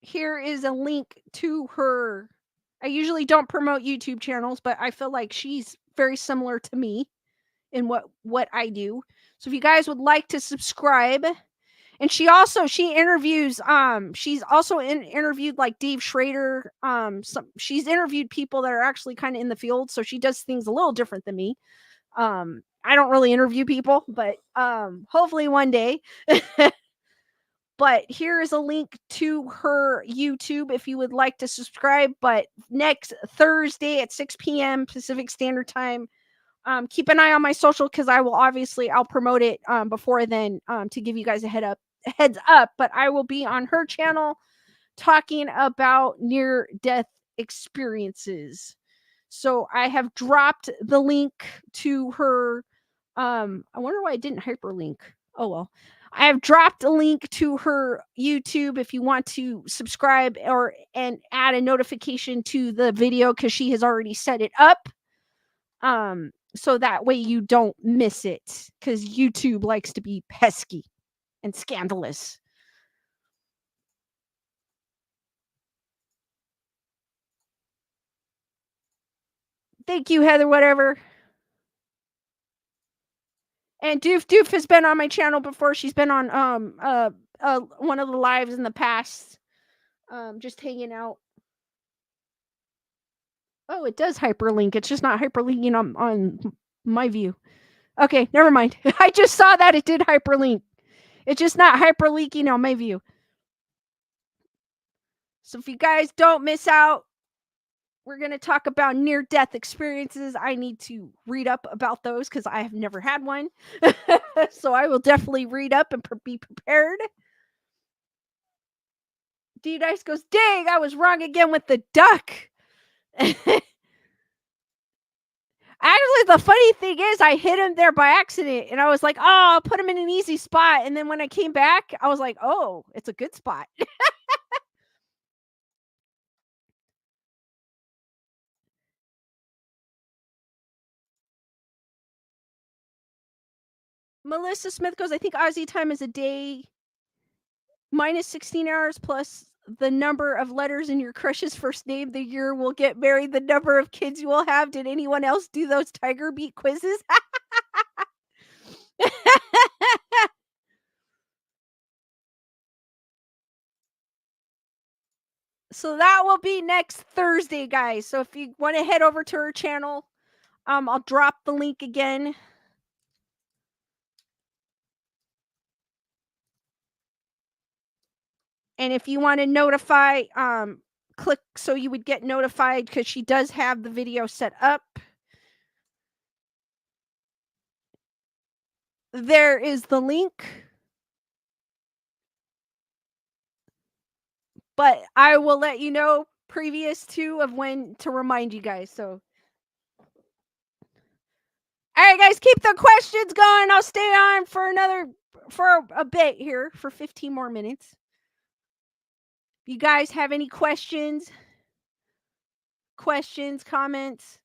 here is a link to her. I usually don't promote YouTube channels, but I feel like she's very similar to me in what I do. So if you guys would like to subscribe, and she interviews, she's also interviewed like Dave Schrader. She's interviewed people that are actually kind of in the field, so she does things a little different than me. I don't really interview people, but hopefully one day. But here is a link to her YouTube if you would like to subscribe. But next Thursday at 6 p.m. Pacific Standard Time, keep an eye on my social, because I'll promote it before then, to give you guys a heads up. But I will be on her channel talking about near-death experiences. So I have dropped the link to her. I wonder why I didn't hyperlink. Oh well. I have dropped a link to her YouTube if you want to subscribe and add a notification to the video, because she has already set it up. So that way you don't miss it, because YouTube likes to be pesky and scandalous. Thank you, Heather, whatever. And Doof has been on my channel before. She's been on one of the lives in the past. Just hanging out. Oh, it does hyperlink. It's just not hyperlinking on my view. Okay, never mind. I just saw that it did hyperlink. It's just not hyperlinking on my view. So if you guys don't miss out, we're going to talk about near-death experiences. I need to read up about those because I have never had one. So I will definitely read up and be prepared. D-Dice goes, dang, I was wrong again with the duck. Actually, the funny thing is I hit him there by accident, and I was like, oh, I'll put him in an easy spot. And then when I came back, I was like, oh, it's a good spot. Melissa Smith goes, I think Aussie time is a day minus 16 hours plus the number of letters in your crush's first name, the year we'll get married, the number of kids you will have. Did anyone else do those Tiger Beat quizzes? So that will be next Thursday, guys. So if you want to head over to her channel, I'll drop the link again. And if you want to notify, click so you would get notified, because she does have the video set up. There is the link. But I will let you know previous to of when to remind you guys. So, all right, guys, keep the questions going. I'll stay on for a bit here for 15 more minutes. If you guys have any questions, comments.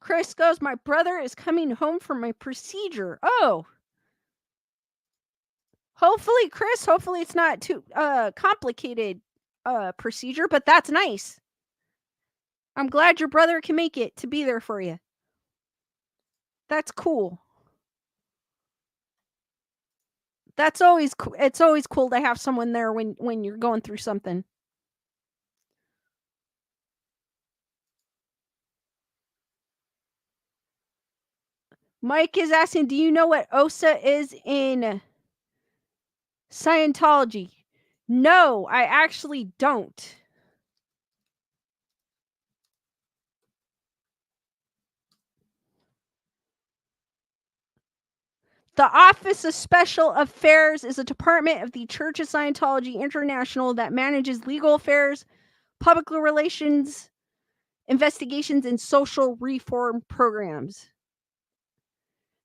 Chris goes, my brother is coming home from my procedure. Oh. Hopefully, Chris, it's not too complicated procedure, but that's nice. I'm glad your brother can make it to be there for you. That's cool. That's always cool. It's always cool to have someone there when you're going through something. Mike is asking, do you know what OSA is in Scientology? No, I actually don't. The Office of Special Affairs is a department of the Church of Scientology International that manages legal affairs, public relations, investigations, and social reform programs.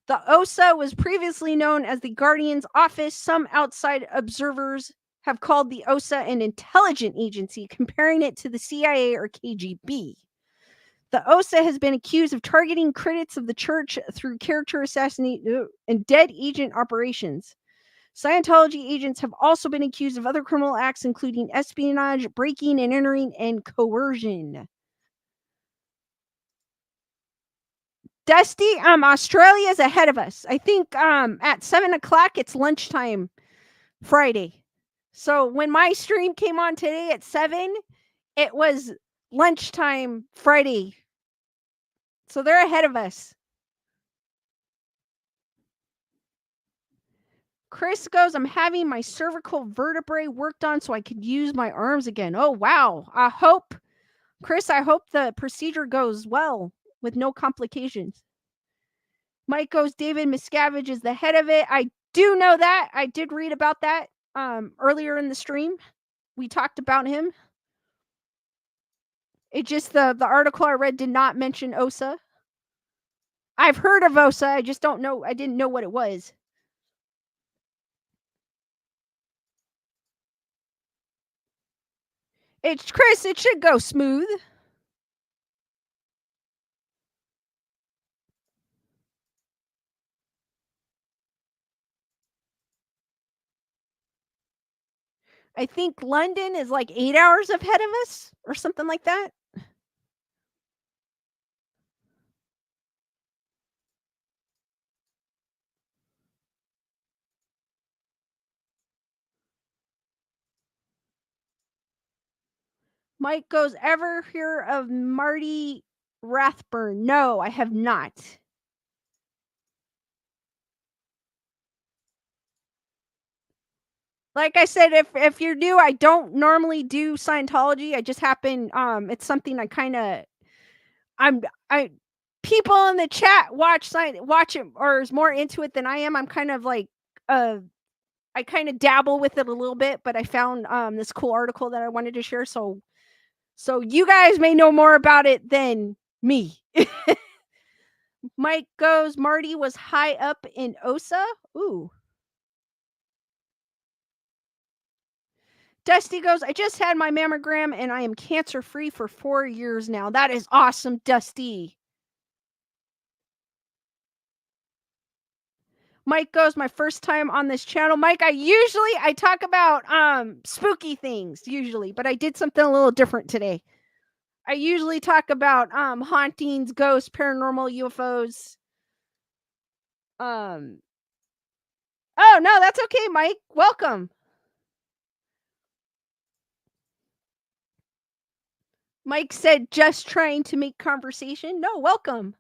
The OSA was previously known as the Guardian's Office. Some outside observers have called the OSA an intelligence agency, comparing it to the CIA or KGB. The OSA has been accused of targeting critics of the church through character assassination and dead agent operations. Scientology agents have also been accused of other criminal acts, including espionage, breaking and entering, and coercion. Dusty, Australia's ahead of us. I think at 7 o'clock, it's lunchtime Friday. So when my stream came on today at 7, it was lunchtime Friday. So they're ahead of us. Chris goes, I'm having my cervical vertebrae worked on so I could use my arms again. Oh, wow. Chris, I hope the procedure goes well with no complications. Mike goes, David Miscavige is the head of it. I do know that. I did read about that earlier in the stream. We talked about him. It just, the article I read did not mention OSA. I've heard of OSA. I just don't know. I didn't know what it was. It's Chris. It should go smooth. I think London is like 8 hours ahead of us or something like that. Mike goes, ever hear of Marty Rathburn? No, I have not. Like I said, if you're new, I don't normally do Scientology. I just happen, it's something I kind of, people in the chat watch it or is more into it than I am. I'm kind of like, I kind of dabble with it a little bit, but I found this cool article that I wanted to share. So you guys may know more about it than me. Mike goes, Marty was high up in OSA. Ooh. Dusty goes, I just had my mammogram and I am cancer free for 4 years now. That is awesome, Dusty. Mike goes, my first time on this channel. Mike, I talk about spooky things usually, but I did something a little different today. I usually talk about hauntings, ghosts, paranormal, UFOs. Um Oh, no, that's okay, Mike. Welcome. Mike said just trying to make conversation. No, welcome.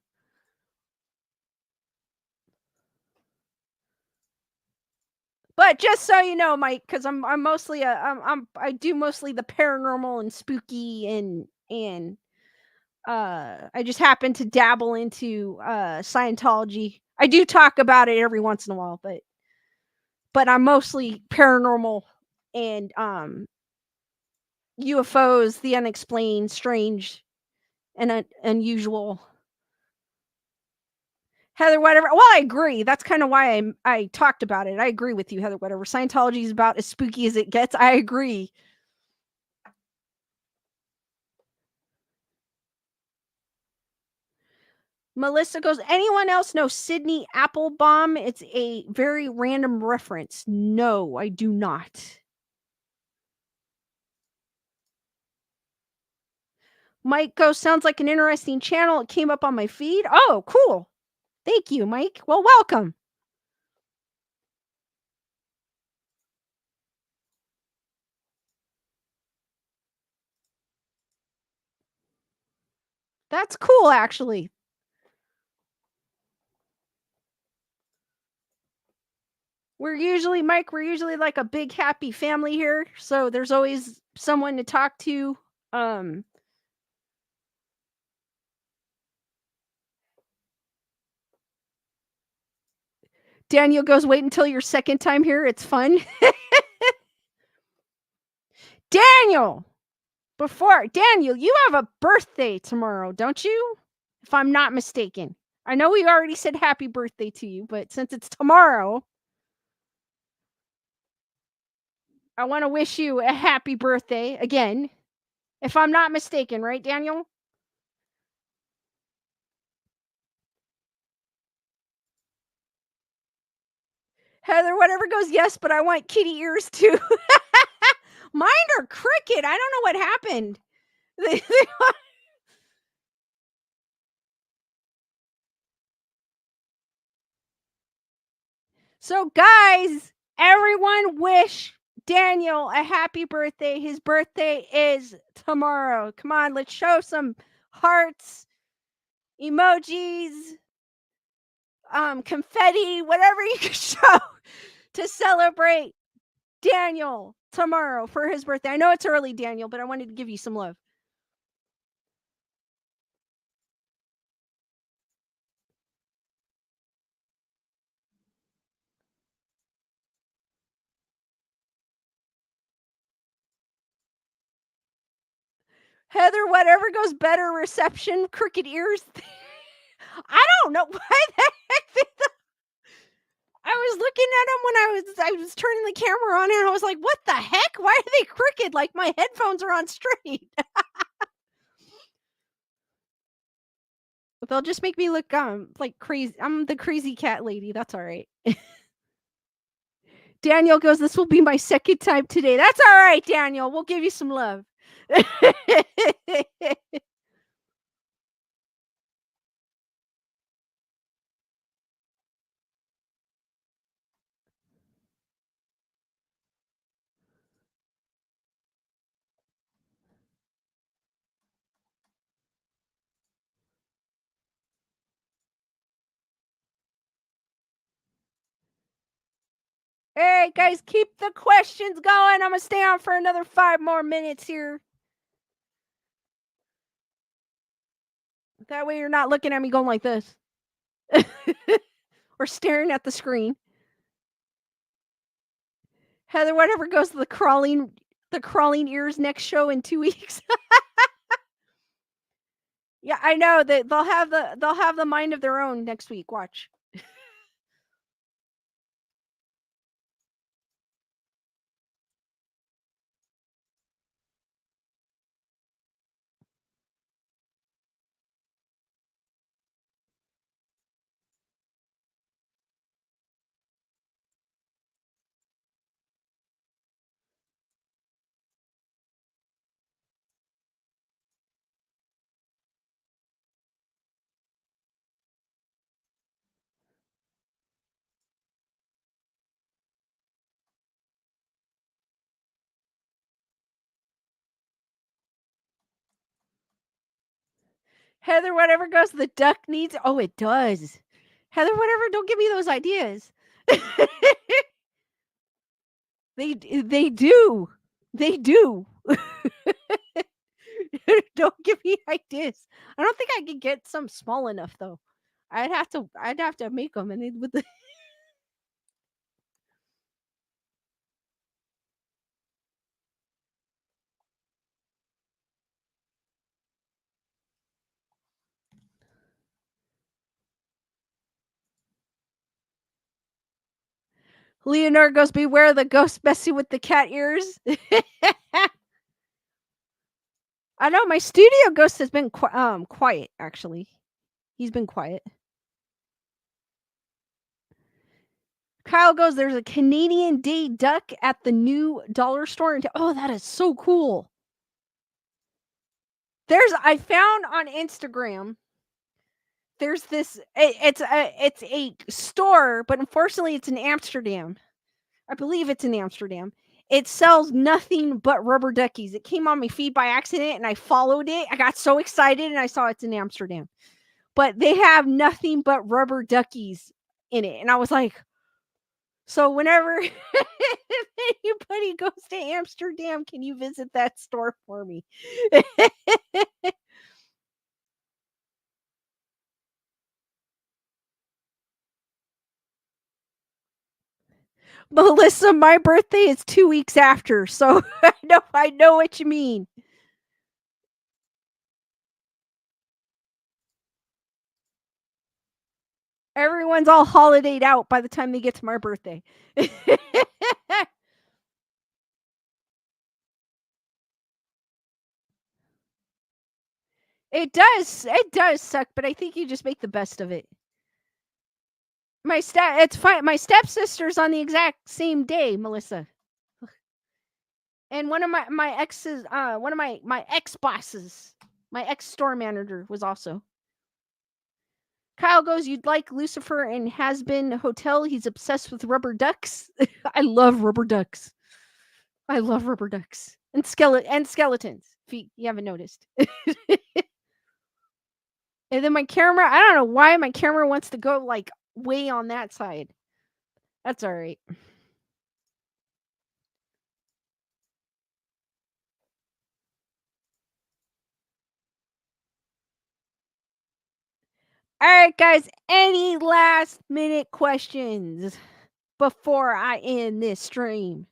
But just so you know, Mike, because I'm mostly I do mostly the paranormal and spooky and I just happen to dabble into Scientology. I do talk about it every once in a while, but I'm mostly paranormal and UFOs, the unexplained, strange, and unusual. Heather, whatever. Well, I agree. That's kind of why I talked about it. I agree with you, Heather, whatever. Scientology is about as spooky as it gets. I agree. Melissa goes, anyone else know Sydney Applebaum? It's a very random reference. No, I do not. Mike goes, sounds like an interesting channel. It came up on my feed. Oh, cool. Thank you, Mike. Well, welcome. That's cool, actually. Mike, we're usually like a big happy family here. So there's always someone to talk to. Daniel goes, wait until your second time here. It's fun. Daniel, Daniel, you have a birthday tomorrow, don't you? If I'm not mistaken. I know we already said happy birthday to you, but since it's tomorrow, I want to wish you a happy birthday again. If I'm not mistaken, right, Daniel? Heather, whatever goes, yes, but I want kitty ears too. Mine are cricket. I don't know what happened. So, guys, everyone wish Daniel a happy birthday. His birthday is tomorrow. Come on, let's show some hearts, emojis, confetti, whatever you can show to celebrate Daniel tomorrow for his birthday. I know it's early, Daniel, but I wanted to give you some love. Heather, whatever goes better reception, crooked ears. I don't know why the heck. I was looking at them when I was turning the camera on, and I was like, "What the heck? Why are they crooked? Like my headphones are on straight." They'll just make me look like crazy. I'm the crazy cat lady. That's all right. Daniel goes, "This will be my second time today." That's all right, Daniel. We'll give you some love. All right, guys, keep the questions going. I'm gonna stay on for another 5 more minutes here. That way, you're not looking at me going like this, or staring at the screen. Heather, whatever goes to the crawling ears next show in 2 weeks. Yeah, I know that they'll have the mind of their own next week. Watch. Heather, whatever goes, the duck needs. Oh, it does. Heather, whatever. Don't give me those ideas. they do. They do. Don't give me ideas. I don't think I could get some small enough though. I'd have to make them and they with the Leonard goes, beware the ghost messing with the cat ears. I know my studio ghost has been quiet actually. He's been quiet. Kyle goes, there's a Canadian Day duck at the new dollar store. Oh, that is so cool. I found on Instagram, there's this, it's a store, but unfortunately it's in Amsterdam. I believe it's in Amsterdam. It sells nothing but rubber duckies. It came on my feed by accident and I followed it. I got so excited and I saw it's in Amsterdam. But they have nothing but rubber duckies in it. And I was like, so whenever anybody goes to Amsterdam, can you visit that store for me? Melissa, my birthday is 2 weeks after, so I know what you mean. Everyone's all holidayed out by the time they get to my birthday. It does suck, but I think you just make the best of it. It's fine. My stepsister's on the exact same day, Melissa. And one of my exes, one of my ex bosses, my ex store manager was also. Kyle goes, you'd like Lucifer and Has Been Hotel. He's obsessed with rubber ducks. I love rubber ducks. I love rubber ducks and skeletons. If you haven't noticed. And then my camera, I don't know why my camera wants to go like way on that side. That's all right. All right, guys. Any last minute questions before I end this stream?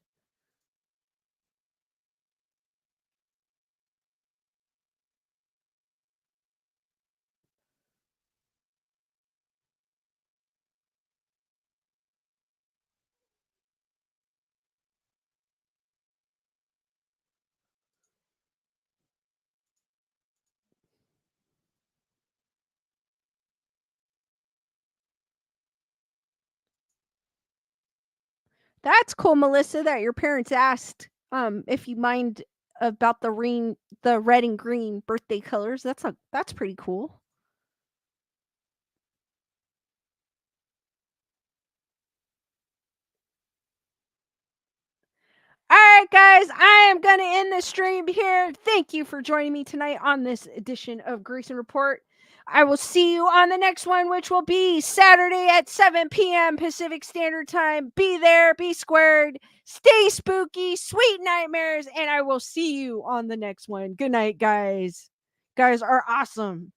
That's cool, Melissa, that your parents asked if you mind about the red and green birthday colors. That's pretty cool. All right, guys, I am going to end the stream here. Thank you for joining me tonight on this edition of Grayson Report. I will see you on the next one, which will be Saturday at 7 p.m. Pacific Standard Time. Be there, be squared, stay spooky, sweet nightmares, and I will see you on the next one. Good night, guys. Guys are awesome.